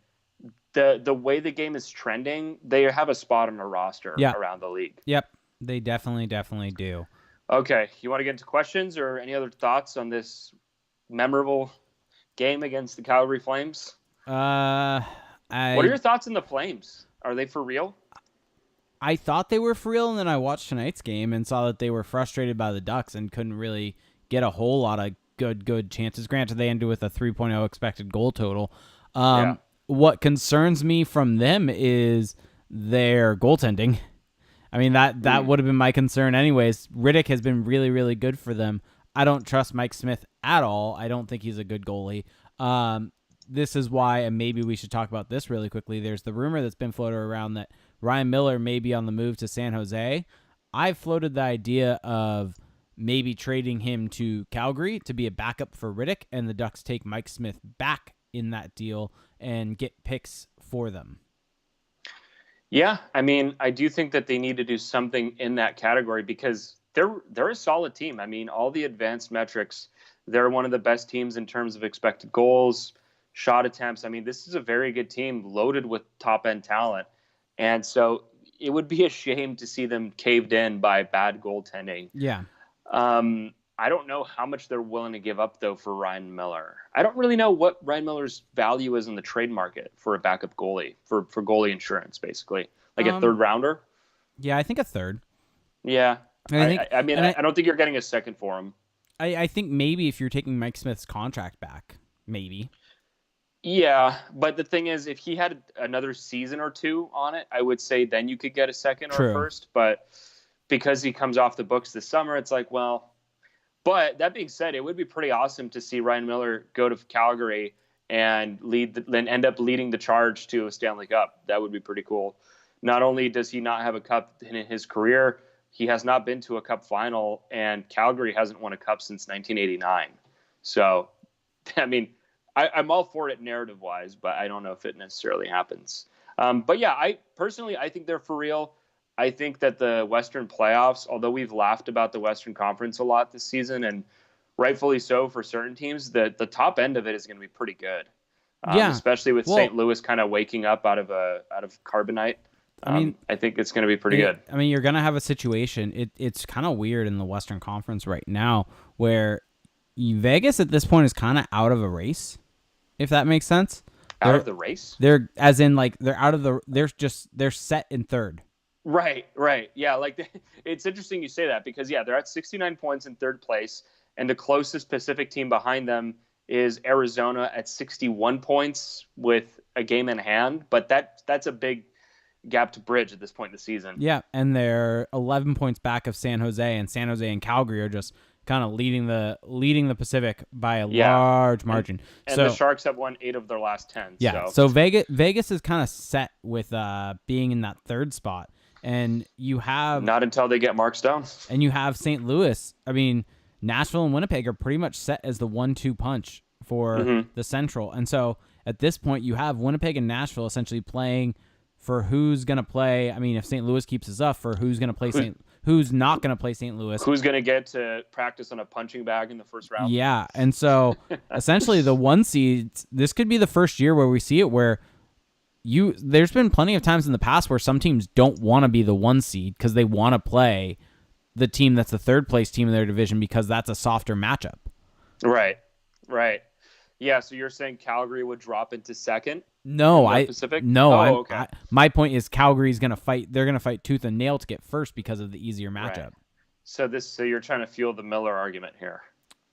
the way the game is trending, they have a spot on a roster around the league. Yep, they definitely do. Okay, you want to get into questions or any other thoughts on this memorable game against the Calgary Flames? What are your thoughts on the Flames? Are they for real? I thought they were for real, and then I watched tonight's game and saw that they were frustrated by the Ducks and couldn't really get a whole lot of good chances. Granted, they ended with a 3.0 expected goal total. What concerns me from them is their goaltending. I mean, that would have been my concern anyways. Riddick has been really, really good for them. I don't trust Mike Smith at all. I don't think he's a good goalie. This is why, and maybe we should talk about this really quickly. There's the rumor that's been floated around that Ryan Miller may be on the move to San Jose. I've floated the idea of maybe trading him to Calgary to be a backup for Riddick, and the Ducks take Mike Smith back in that deal and get picks for them. Yeah, I mean, I do think that they need to do something in that category because they're a solid team. I mean, all the advanced metrics, they're one of the best teams in terms of expected goals, shot attempts. I mean, this is a very good team loaded with top-end talent. And so it would be a shame to see them caved in by bad goaltending. Yeah. I don't know how much they're willing to give up, though, for Ryan Miller. I don't really know what Ryan Miller's value is in the trade market for a backup goalie, for goalie insurance, basically. Like a third rounder? Yeah, I think a third. Yeah. I don't think you're getting a second for him. I think maybe if you're taking Mike Smith's contract back, maybe. Yeah, but the thing is, if he had another season or two on it, I would say then you could get a second or a first. But because he comes off the books this summer, it's like, well... But that being said, it would be pretty awesome to see Ryan Miller go to Calgary and then end up leading the charge to a Stanley Cup. That would be pretty cool. Not only does he not have a cup in his career, he has not been to a cup final, and Calgary hasn't won a cup since 1989. So, I mean, I'm all for it narrative-wise, but I don't know if it necessarily happens. But yeah, I think they're for real. I think that the Western playoffs, although we've laughed about the Western Conference a lot this season, and rightfully so for certain teams, the top end of it is going to be pretty good. Especially with St. Louis kind of waking up out of carbonite. I think it's going to be pretty good. I mean, you're going to have a situation. It's kind of weird in the Western Conference right now where Vegas at this point is kind of out of a race, if that makes sense. Out of the race? They're out of the. They're set in third. Right. Yeah, it's interesting you say that because, they're at 69 points in third place, and the closest Pacific team behind them is Arizona at 61 points with a game in hand, but that's a big gap to bridge at this point in the season. Yeah, and they're 11 points back of San Jose, and San Jose and Calgary are just kind of leading the Pacific by a large margin. And the Sharks have won 8 of their last 10. Yeah, so Vegas is kind of set with being in that third spot. And you have... Not until they get Mark Stone. And you have St. Louis. I mean, Nashville and Winnipeg are pretty much set as the 1-2 punch for the Central. And so at this point, you have Winnipeg and Nashville essentially playing for who's going to play. I mean, if St. Louis keeps us up, for who's going to play who's not going to play St. Louis. Who's going to get to practice on a punching bag in the first round. Yeah. And so essentially the 1 seeds, this could be the first year where we see it where there's been plenty of times in the past where some teams don't want to be the 1 seed because they want to play the team that's the third place team in their division because that's a softer matchup. Right. Yeah, so you're saying Calgary would drop into second? No, Pacific? Okay. My point is Calgary's going to fight. They're going to fight tooth and nail to get first because of the easier matchup. Right. So you're trying to fuel the Miller argument here.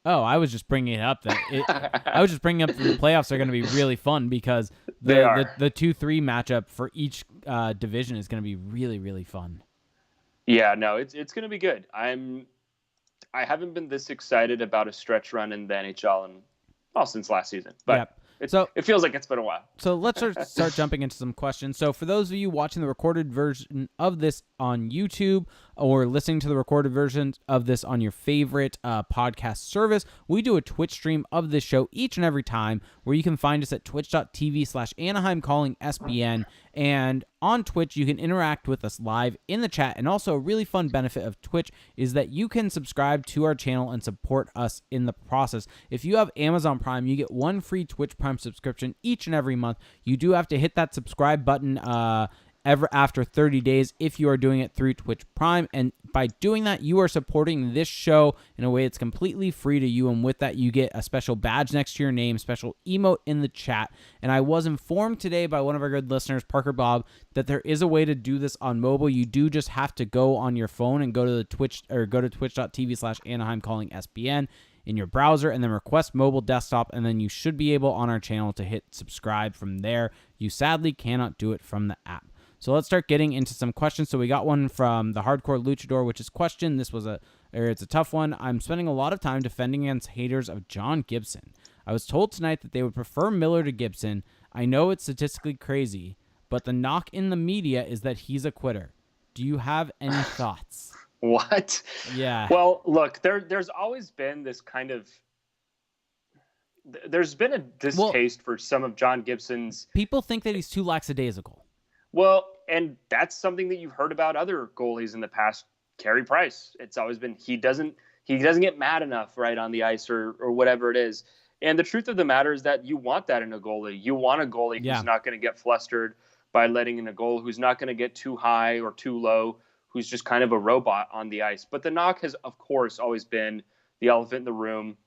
Oh, I was just bringing it up I was just bringing up that the playoffs are going to be really fun because They are. the 2-3 matchup for each division is going to be really, really fun. Yeah, no, it's going to be good. I haven't been this excited about a stretch run in the NHL since last season, but it feels like it's been a while. So let's start jumping into some questions. So for those of you watching the recorded version of this on YouTube or listening to the recorded version of this on your favorite podcast service, we do a Twitch stream of this show each and every time, where you can find us at twitch.tv/Anaheim Calling SBN. And on Twitch, you can interact with us live in the chat. And also, a really fun benefit of Twitch is that you can subscribe to our channel and support us in the process. If you have Amazon Prime, you get one free Twitch Prime subscription each and every month. You do have to hit that subscribe button ever after 30 days if you are doing it through Twitch Prime. And by doing that, you are supporting this show in a way that's completely free to you. And with that, you get a special badge next to your name, special emote in the chat. And I was informed today by one of our good listeners, Parker Bob, that there is a way to do this on mobile. You do just have to go on your phone and go to the Twitch, or go to twitch.tv/Anaheim Calling SBN in your browser, and then request mobile desktop, and then you should be able on our channel to hit subscribe from there. You sadly cannot do it from the app. So let's start getting into some questions. So we got one from the Hardcore Luchador, which is question. It's a tough one. I'm spending a lot of time defending against haters of John Gibson. I was told tonight that they would prefer Miller to Gibson. I know it's statistically crazy, but the knock in the media is that he's a quitter. Do you have any thoughts? What? Yeah. Well, look, there's always been this kind of there's been a distaste for some of John Gibson's. People think that he's too lackadaisical. Well, and that's something that you've heard about other goalies in the past. Carey Price, it's always been he doesn't get mad enough right on the ice or whatever it is. And the truth of the matter is that you want that in a goalie. You want a goalie who's not going to get flustered by letting in a goal, who's not going to get too high or too low, who's just kind of a robot on the ice. But the knock has, of course, always been the elephant in the room,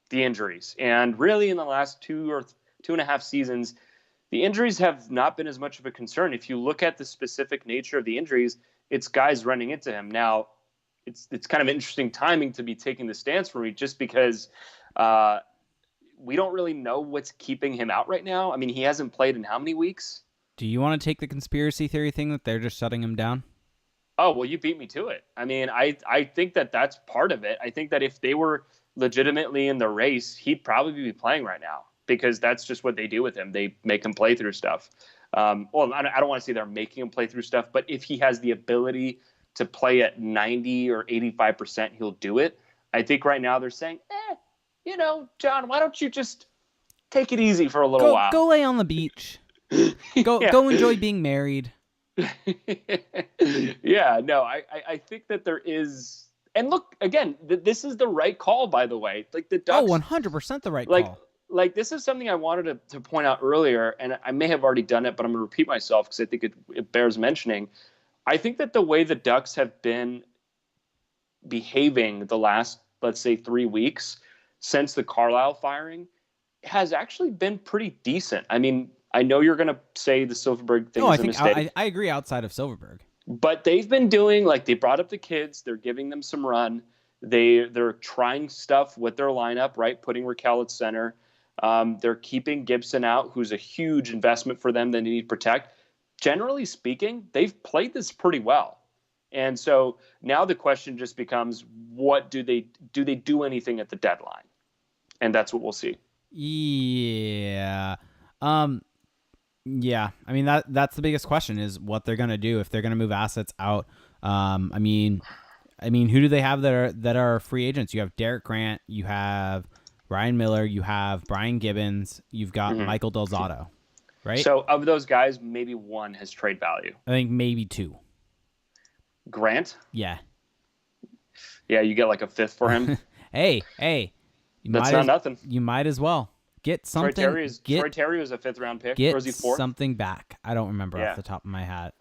the injuries. And really in the last 2 or 2.5 seasons, the injuries have not been as much of a concern. If you look at the specific nature of the injuries, it's guys running into him. Now, it's kind of interesting timing to be taking the stance for me, just because we don't really know what's keeping him out right now. I mean, he hasn't played in how many weeks? Do you want to take the conspiracy theory thing that they're just shutting him down? Oh, well, you beat me to it. I mean, I think that that's part of it. I think that if they were legitimately in the race, he'd probably be playing right now, because that's just what they do with him. They make him play through stuff. Well, I don't want to say they're making him play through stuff, but if he has the ability to play at 90 or 85%, he'll do it. I think right now they're saying, John, why don't you just take it easy for a little while? Go lay on the beach. Go enjoy being married. Yeah, no, I think that there is. And look, again, this is the right call, by the way. Like the Ducks. Oh, 100% the right call. Like, this is something I wanted to point out earlier, and I may have already done it, but I'm going to repeat myself because I think it bears mentioning. I think that the way the Ducks have been behaving the last, let's say, 3 weeks since the Carlisle firing has actually been pretty decent. I mean, I know you're going to say the Silfverberg thing is a mistake. I agree outside of Silfverberg. But they've been doing, like, they brought up the kids. They're giving them some run. They're trying stuff with their lineup, right, putting Raquel at center. They're keeping Gibson out, who's a huge investment for them that they need to protect. Generally speaking, they've played this pretty well. And so now the question just becomes, what do they do anything at the deadline? And that's what we'll see. Yeah. Yeah. I mean, that's the biggest question, is what they're going to do if they're going to move assets out. I mean, who do they have that are free agents? You have Derek Grant, you have Ryan Miller, you have Brian Gibbons, you've got Michael Del Zotto, right? So of those guys, maybe one has trade value. I think maybe two. Grant? Yeah. Yeah, you get like a fifth for him. Hey. That's not nothing. You might as well. Get something. Troy Terry was a 5th round pick. Or was he 4th? Something back. I don't remember off the top of my head.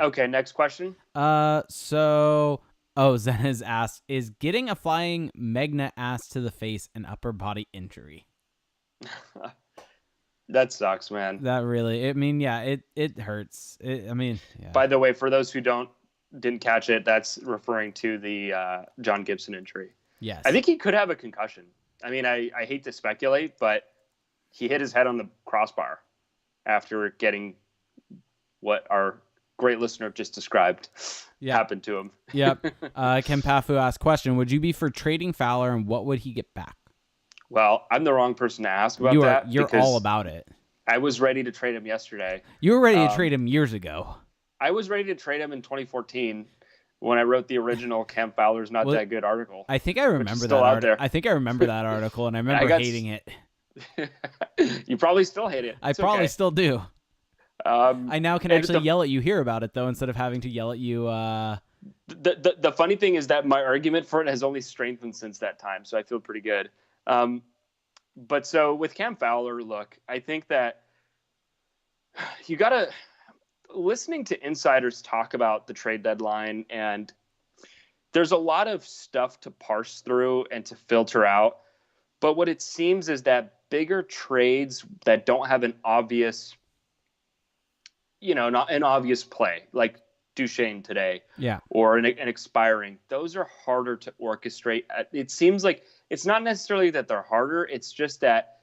Okay, next question. Zen has asked, is getting a flying Magna ass to the face an upper body injury? That sucks, man. That really, it hurts. By the way, for those who didn't catch it, that's referring to the John Gibson injury. Yes. I think he could have a concussion. I mean, I hate to speculate, but he hit his head on the crossbar after getting what our great listener just described happened to him. Yep. Ken Pafu asked question, would you be for trading Fowler and what would he get back? Well, I'm the wrong person to ask about that. You're all about it. I was ready to trade him yesterday. You were ready to trade him years ago. I was ready to trade him in 2014 when I wrote the original Cam Fowler's Not That Good article. I think I remember that article. I think I remember that article, and I remember hating it. You probably still hate it. I probably still do. I now can actually yell at you here about it, though, instead of having to yell at you. The funny thing is that my argument for it has only strengthened since that time, so I feel pretty good. But so with Cam Fowler, look, I think that you got to listening to insiders talk about the trade deadline, and there's a lot of stuff to parse through and to filter out. But what it seems is that bigger trades that don't have an obvious, not an obvious play, like Duchesne today, or an expiring, those are harder to orchestrate. It seems like it's not necessarily that they're harder. It's just that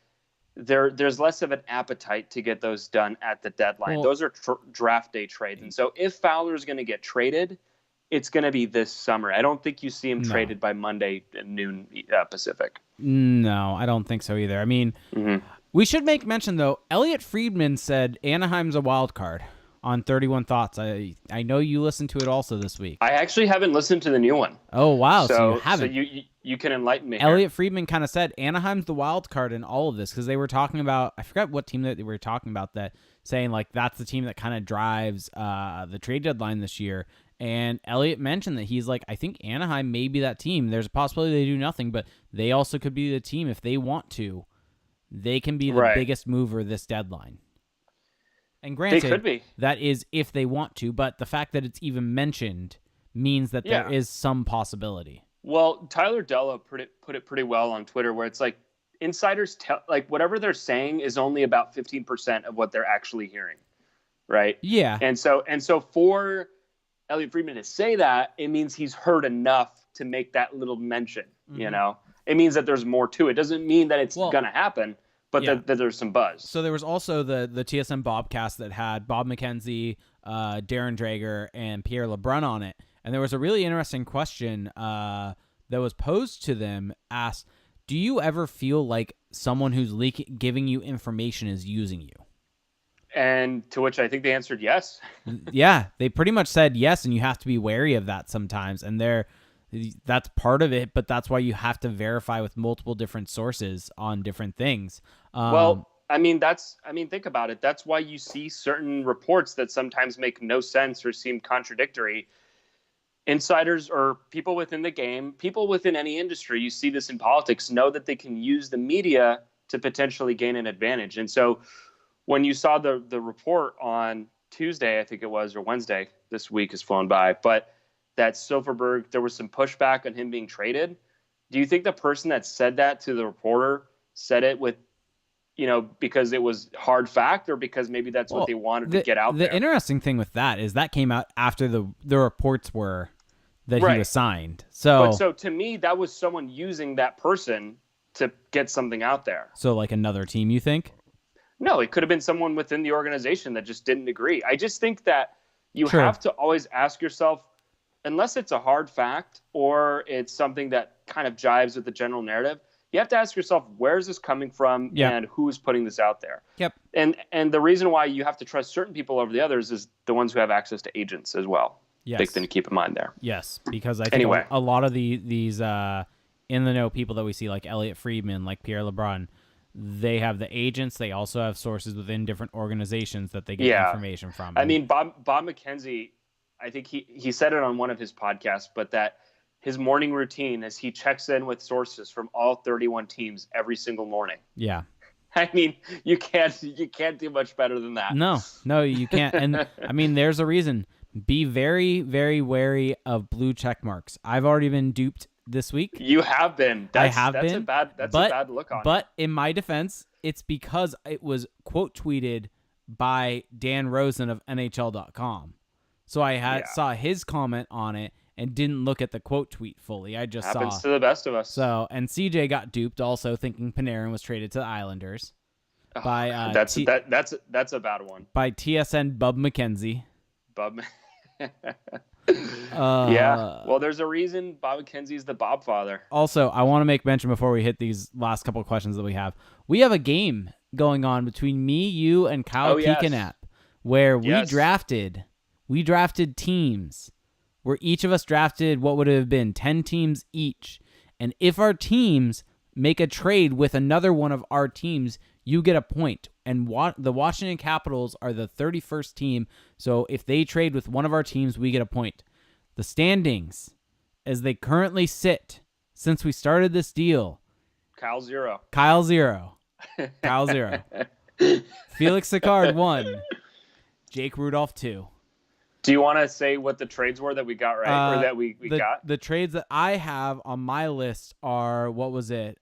there's less of an appetite to get those done at the deadline. Those are draft day trades. And so if Fowler is going to get traded, it's going to be this summer. I don't think you see him traded by Monday at noon Pacific. No, I don't think so either. I mean, we should make mention, though, Elliot Friedman said Anaheim's a wild card on 31 Thoughts. I know you listened to it also this week. I actually haven't listened to the new one. Oh, wow. So you haven't. So you can enlighten me. Elliot Friedman kind of said Anaheim's the wild card in all of this because they were talking about, I forgot what team that they were talking about, that saying like that's the team that kind of drives the trade deadline this year. And Elliot mentioned that he's like, I think Anaheim may be that team. There's a possibility they do nothing, but they also could be the team if they want to. They can be the biggest mover this deadline. And granted, they could be. That is if they want to, but the fact that it's even mentioned means that there is some possibility. Well, Tyler Della put it pretty well on Twitter, where it's like insiders tell, like whatever they're saying is only about 15% of what they're actually hearing, right? Yeah. And so for Elliot Friedman to say that, it means he's heard enough to make that little mention. It means that there's more to it. Doesn't mean that it's going to happen, but that there's some buzz. So there was also the TSM Bobcast that had Bob McKenzie, Darren Drager, and Pierre LeBrun on it. And there was a really interesting question that was posed to them, asked, do you ever feel like someone who's giving you information is using you? And to which I think they answered yes. Yeah, they pretty much said yes, and you have to be wary of that sometimes. And that's part of it, but that's why you have to verify with multiple different sources on different things. Think about it. That's why you see certain reports that sometimes make no sense or seem contradictory. Insiders or people within the game, people within any industry, you see this in politics, know that they can use the media to potentially gain an advantage. And so when you saw the report on Tuesday, I think it was, or Wednesday, this week has flown by, but that Silfverberg, there was some pushback on him being traded. Do you think the person that said that to the reporter said it with, because it was hard fact, or because maybe that's what they wanted to get out there? The interesting thing with that is that came out after the reports were that he was signed. So to me, that was someone using that person to get something out there. So like another team, you think? No, it could have been someone within the organization that just didn't agree. I just think that you have to always ask yourself, unless it's a hard fact or it's something that kind of jives with the general narrative, you have to ask yourself, where is this coming from and who's putting this out there? Yep. And the reason why you have to trust certain people over the others is the ones who have access to agents as well. Yes. Big thing to keep in mind there. Yes, because I think a lot of these in-the-know people that we see, like Elliot Friedman, like Pierre LeBrun, they have the agents. They also have sources within different organizations that they get information from. I mean, Bob McKenzie, I think he said it on one of his podcasts, but that his morning routine is he checks in with sources from all 31 teams every single morning. Yeah. I mean, you can't do much better than that. No, you can't. And I mean, there's a reason. Be very, very wary of blue check marks. I've already been duped this week. You have been. I have been. A bad look on it. But in my defense, it's because it was quote tweeted by Dan Rosen of NHL.com. So I saw his comment on it, and didn't look at the quote tweet fully. I just Happens saw. to the best of us. So, and CJ got duped also thinking Panarin was traded to the Islanders by that's a bad one. By TSN Bub McKenzie. Bub. Yeah. Well, there's a reason Bob McKenzie's the Bob father. Also, I want to make mention before we hit these last couple of questions that we have. We have a game going on between me, you, and Kyle Keekanap, where we drafted teams, where each of us drafted what would have been 10 teams each. And if our teams make a trade with another one of our teams, you get a point. And the Washington Capitals are the 31st team, so if they trade with one of our teams, we get a point. The standings, as they currently sit, since we started this deal. Kyle 0. Kyle 0. Felix Sicard 1. Jake Rudolph 2. Do you want to say what the trades were that we got right, or that we got? The trades that I have on my list are, what was it?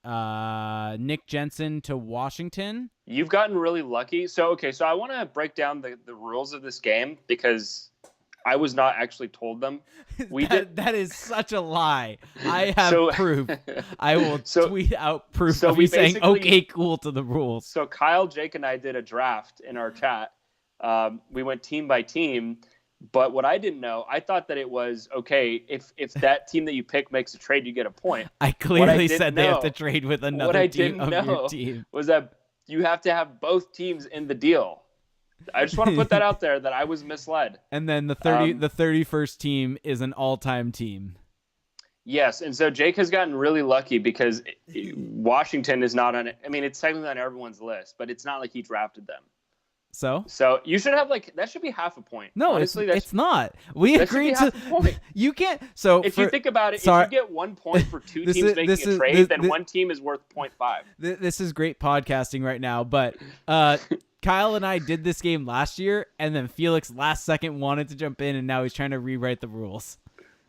Nick Jensen to Washington. You've gotten really lucky. So I want to break down the rules of this game because I was not actually told them. That is such a lie. I have proof. I will tweet out proof of you saying, okay, cool to the rules. So Kyle, Jake, and I did a draft in our chat. We went team by team. But what I didn't know, I thought that it was, okay, if that team that you pick makes a trade, you get a point. I clearly said they have to trade with another team of your team. Was that you have to have both teams in the deal. I just want to put that out there that I was misled. And then the 31st team is an all-time team. Yes, and so Jake has gotten really lucky because Washington is not on it. I mean, it's technically on everyone's list, but it's not like he drafted them. So you should have that should be half a point. No, honestly, it's not. We agreed to. You can't. So if you think about it, if you get 1 point for two teams making a trade, then one team is worth 0.5. This is great podcasting right now, but Kyle and I did this game last year, and then Felix last second wanted to jump in, and now he's trying to rewrite the rules.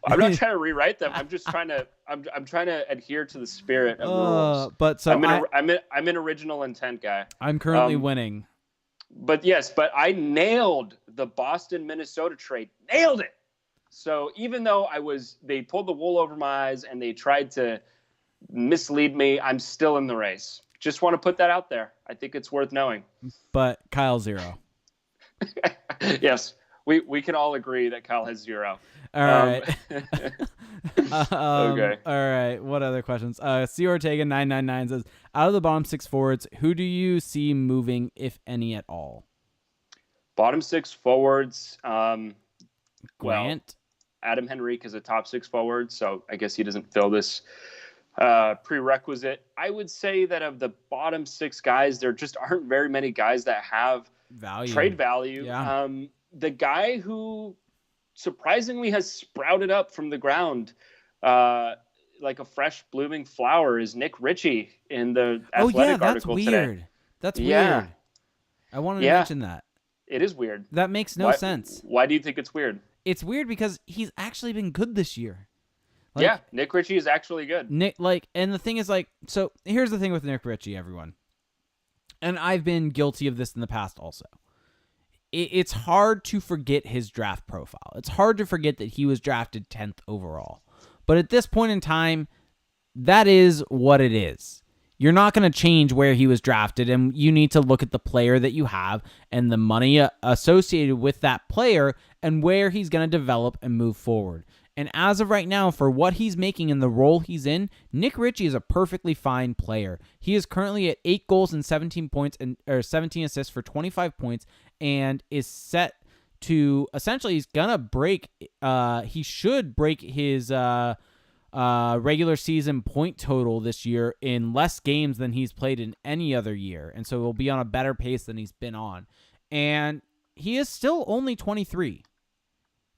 I'm not trying to rewrite them. I'm just trying to. I'm trying to adhere to the spirit of the rules. But so I'm an original intent guy. I'm currently winning. But I nailed the Boston Minnesota trade. Nailed it. So even though they pulled the wool over my eyes and they tried to mislead me, I'm still in the race. Just want to put that out there. I think it's worth knowing. But Kyle 0. Yes. We can all agree that Kyle has 0. All right. Okay. All right. What other questions? C. Ortega 999 says, out of the bottom 6 forwards, who do you see moving, if any at all? Bottom 6 forwards. Grant. Well, Adam Henrique is a top 6 forward, so I guess he doesn't fill this prerequisite. I would say that of the bottom 6 guys, there just aren't very many guys that have trade value. Yeah. The guy who surprisingly has sprouted up from the ground like a fresh blooming flower is Nick Ritchie in the Athletic article today. That's weird. I wanted to mention that. It is weird. That makes no sense. Why do you think it's weird? It's weird because he's actually been good this year. Nick Ritchie is actually good. And the thing is, so here's the thing with Nick Ritchie, everyone. And I've been guilty of this in the past also. It's hard to forget his draft profile. It's hard to forget that he was drafted 10th overall. But at this point in time, that is what it is. You're not going to change where he was drafted, and you need to look at the player that you have and the money associated with that player and where he's going to develop and move forward. And as of right now, for what he's making and the role he's in, Nick Ritchie is a perfectly fine player. He is currently at 8 goals and 17 points or 17 assists for 25 points, and is set to essentially he's gonna break. He should break his regular season point total this year in less games than he's played in any other year, and so he'll be on a better pace than he's been on. And he is still only 23.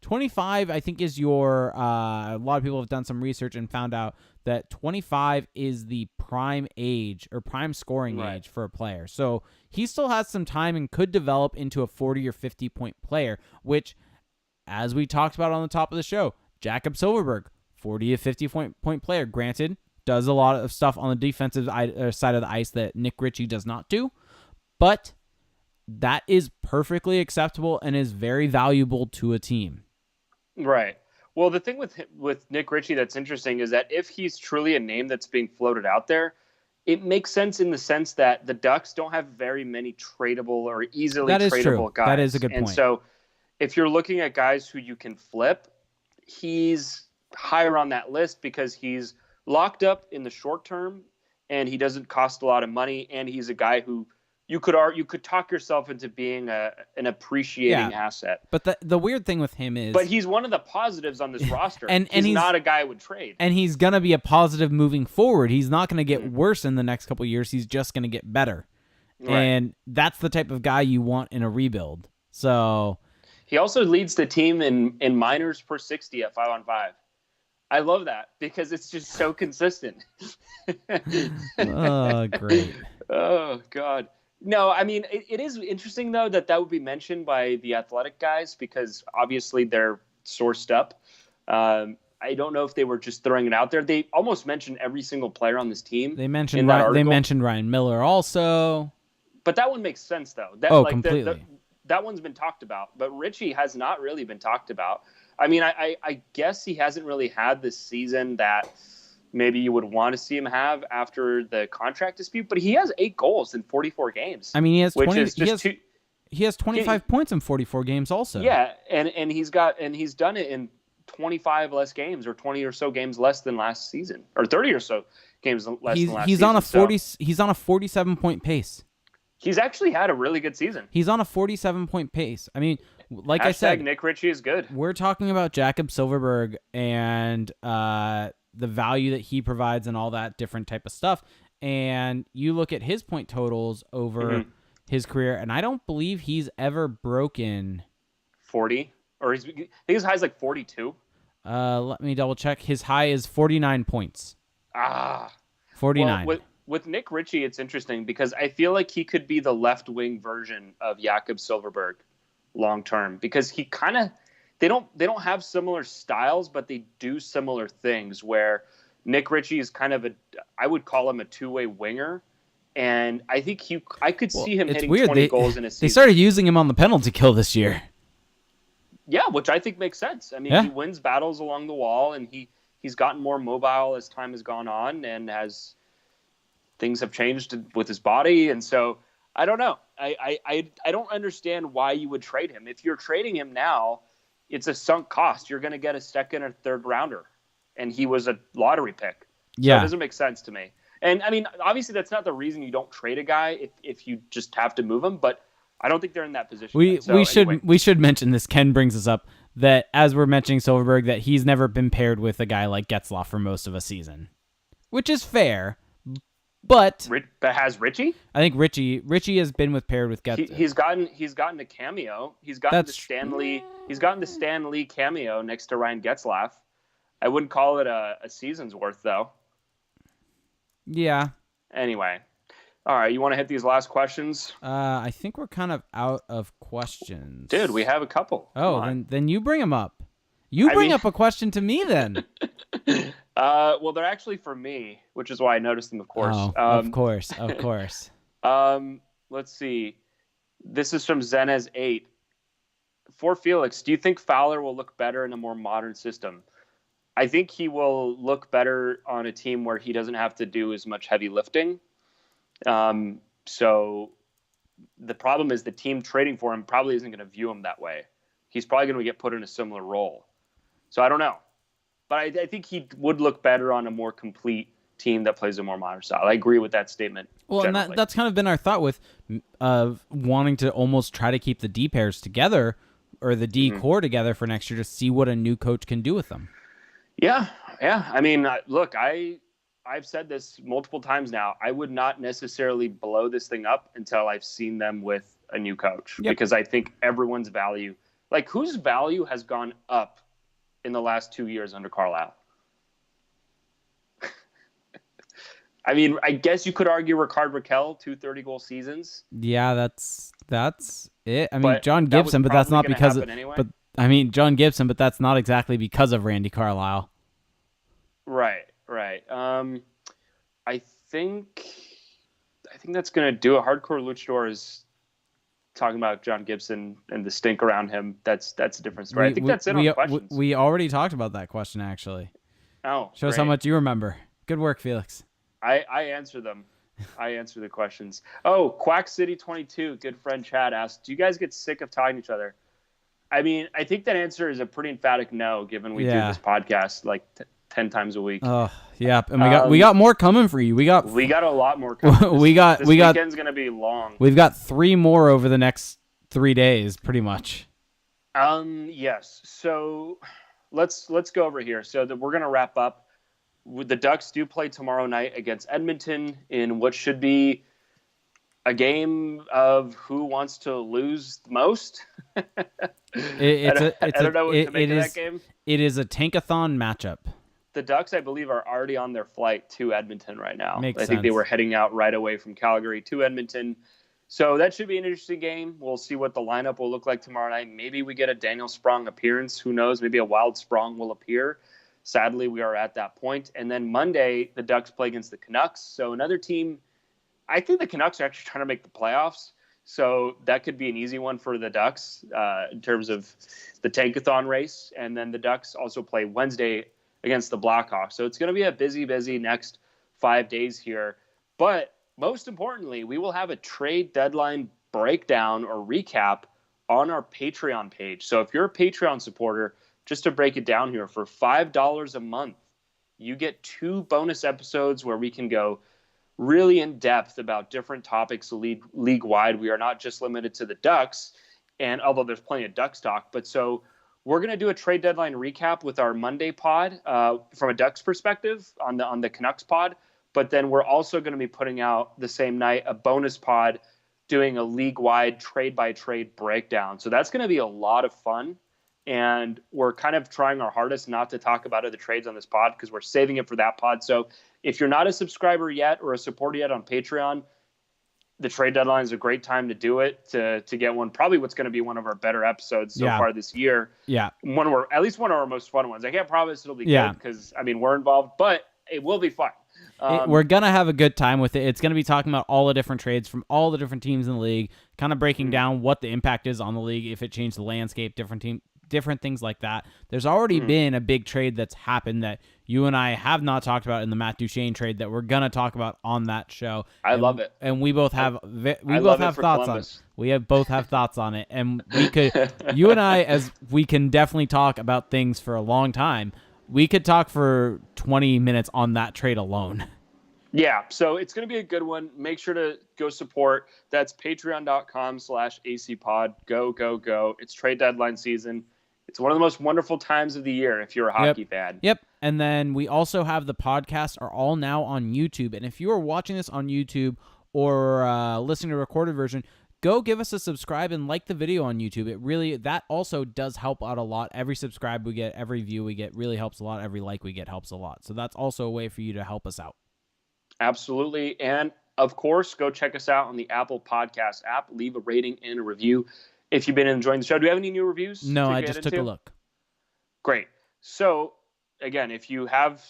25, I think, is your... a lot of people have done some research and found out that 25 is the prime age or prime scoring age for a player. So he still has some time and could develop into a 40 or 50-point player, which, as we talked about on the top of the show, Jakob Silfverberg, 40 to 50-point player. Granted, does a lot of stuff on the defensive side of the ice that Nick Ritchie does not do, but that is perfectly acceptable and is very valuable to a team. Right. Well, the thing with Nick Ritchie that's interesting is that if he's truly a name that's being floated out there, it makes sense in the sense that the Ducks don't have very many tradable or easily That is true. tradable guys. That is a good and point. So if you're looking at guys who you can flip, he's higher on that list because he's locked up in the short term and he doesn't cost a lot of money, and he's a guy who you could talk yourself into being an appreciating asset. But the weird thing with him is, but he's one of the positives on this roster, and he's he's not a guy I would trade, and he's gonna be a positive moving forward. He's not gonna get worse in the next couple of years. He's just gonna get better, and that's the type of guy you want in a rebuild. So he also leads the team in minors per 60 at 5-on-5. I love that because it's just so consistent. Oh, great. Oh, God. No, I mean, it is interesting, though, that would be mentioned by the Athletic guys because obviously they're sourced up. I don't know if they were just throwing it out there. They almost mentioned every single player on this team. They mentioned Ryan Miller also. But that one makes sense, though. Completely. That one's been talked about. But Ritchie has not really been talked about. I mean, I guess he hasn't really had this season that maybe you would want to see him have after the contract dispute, but he has 8 goals in 44 games. I mean, he has 25 points in 44 games also. Yeah, and he's done it in 25 less games or 20 or so games less than last season or 30 or so games less than last season. He's on a 47-point pace. He's actually had a really good season. He's on a 47-point pace. I mean, like I said, Nick Ritchie is good. We're talking about Jakob Silfverberg and the value that he provides and all that different type of stuff. And you look at his point totals over his career, and I don't believe he's ever broken 40, or I think his high is like 42. Let me double check. His high is 49 points. 49. Well, with Nick Ritchie, it's interesting because I feel like he could be the left wing version of Jakob Silfverberg long term because he kind of they don't have similar styles, but they do similar things where Nick Ritchie is kind of I would call him a two-way winger, and I think I could see him hitting 20 goals in a season. They started using him on the penalty kill this year. Yeah, which I think makes sense. I mean, he wins battles along the wall, and he's gotten more mobile as time has gone on, and as things have changed with his body, and so I don't know. I don't understand why you would trade him. If you're trading him now, it's a sunk cost. You're going to get a second or third rounder, and he was a lottery pick. So it doesn't make sense to me. And I mean, obviously, that's not the reason you don't trade a guy if you just have to move him. But I don't think they're in that position. We should mention this. Ken brings us up that as we're mentioning Silfverberg, that he's never been paired with a guy like Getzlaf for most of a season, which is fair. But has Ritchie? I think Ritchie has been paired with Getzlaf. He's gotten a cameo. He's gotten the Stan Lee cameo next to Ryan Getzlaf. I wouldn't call it a season's worth though. Yeah. Anyway, all right. You want to hit these last questions? I think we're kind of out of questions. Dude, we have a couple. Oh, then you bring them up. You bring up a question to me then. Well, they're actually for me, which is why I noticed them, of course. Oh, of course. Let's see. This is from Zenez8. For Felix, do you think Fowler will look better in a more modern system? I think he will look better on a team where he doesn't have to do as much heavy lifting. So the problem is the team trading for him probably isn't going to view him that way. He's probably going to get put in a similar role. So I don't know. But I think he would look better on a more complete team that plays a more modern style. I agree with that statement. Well, generally. And that's kind of been our thought with wanting to almost try to keep the D pairs together or the D core together for next year to see what a new coach can do with them. Yeah. I mean, look, I've said this multiple times now. I would not necessarily blow this thing up until I've seen them with a new coach because I think everyone's value, like whose value has gone up in the last 2 years under Carlisle? I mean, I guess you could argue Ricard Raquel, 2 30-goal seasons. Yeah, that's it. I mean, John Gibson, but that's not because of anyway. But I mean, John Gibson, but that's not exactly because of Randy Carlisle. Right. I think that's going to do it. Hardcore Luchador is talking about John Gibson and the stink around him, that's a different story. I think that's it on questions. We already talked about that question, actually. Oh, shows how much you remember. Good work, Felix. I answer them. I answer the questions. Oh, Quack City 22, good friend Chad asked, do you guys get sick of talking to each other? I mean, I think that answer is a pretty emphatic no, given we do this podcast like 10 times a week. Oh, yeah, and we got more coming for you. We got a lot more coming. This weekend's going to be long. We've got 3 more over the next 3 days, pretty much. Yes. So let's go over here. So that we're going to wrap up. The Ducks do play tomorrow night against Edmonton in what should be a game of who wants to lose the most. I don't know what to make of that game. It is a tankathon matchup. The Ducks, I believe, are already on their flight to Edmonton right now. Makes I think sense. they were heading out right away from Calgary to Edmonton. So that should be an interesting game. We'll see what the lineup will look like tomorrow night. Maybe we get a Daniel Sprong appearance. Who knows? Maybe a Wild Sprong will appear. Sadly, we are at that point. And then Monday, the Ducks play against the Canucks. So another team, I think the Canucks are actually trying to make the playoffs. So that could be an easy one for the Ducks in terms of the tankathon race. And then the Ducks also play Wednesday against the Blackhawks. So it's going to be a busy next 5 days here. But most importantly, we will have a trade deadline breakdown or recap on our Patreon page. So if you're a Patreon supporter, just to break it down here, for $5 a month, you get 2 bonus episodes where we can go really in depth about different topics league-wide. We are not just limited to the Ducks, and although there's plenty of Ducks talk. But so we're going to do a trade deadline recap with our Monday pod from a Ducks perspective on the Canucks pod. But then we're also going to be putting out the same night a bonus pod doing a league-wide trade-by-trade breakdown. So that's going to be a lot of fun. And we're kind of trying our hardest not to talk about other trades on this pod because we're saving it for that pod. So if you're not a subscriber yet or a supporter yet on Patreon, the trade deadline is a great time to do it, to get one. Probably what's going to be one of our better episodes so far this year. Yeah. At least one of our most fun ones. I can't promise it'll be good because, I mean, we're involved, but it will be fun. We're going to have a good time with it. It's going to be talking about all the different trades from all the different teams in the league, kind of breaking down what the impact is on the league, if it changed the landscape, different things like that. There's already been a big trade that's happened that you and I have not talked about in the Matt Duchene trade that we're going to talk about on that show. I love it. And we both have thoughts on it. We both have thoughts on it. And we could, you and I, as we can definitely talk about things for a long time, we could talk for 20 minutes on that trade alone. Yeah, so it's going to be a good one. Make sure to go support. That's patreon.com/acpod. Go. It's trade deadline season. It's one of the most wonderful times of the year if you're a hockey fan. Yep. And then we also have the podcasts are all now on YouTube. And if you are watching this on YouTube or listening to a recorded version, go give us a subscribe and like the video on YouTube. That also does help out a lot. Every subscribe we get, every view we get really helps a lot. Every like we get helps a lot. So that's also a way for you to help us out. Absolutely. And of course, go check us out on the Apple Podcast app. Leave a rating and a review if you've been enjoying the show. Do we have any new reviews? No, I just took a look. Great. So, again, if you have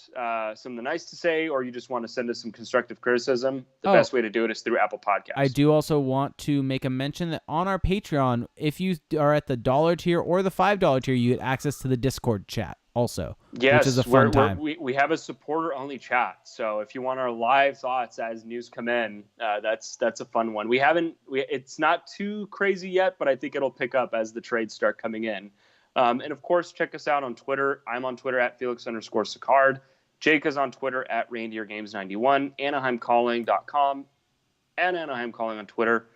something nice to say or you just want to send us some constructive criticism, the best way to do it is through Apple Podcasts. I do also want to make a mention that on our Patreon, if you are at the $1 tier or the $5 tier, you get access to the Discord chat also, which is a fun time. We have a supporter-only chat, so if you want our live thoughts as news come in, that's a fun one. It's not too crazy yet, but I think it'll pick up as the trades start coming in. And of course, check us out on Twitter. I'm on Twitter at Felix_Sicard. Jake is on Twitter at ReindeerGames91. AnaheimCalling.com and Anaheim Calling on Twitter.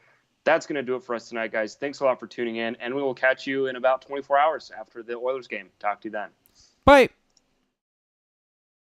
That's going to do it for us tonight, guys. Thanks a lot for tuning in, and we will catch you in about 24 hours after the Oilers game. Talk to you then. Bye.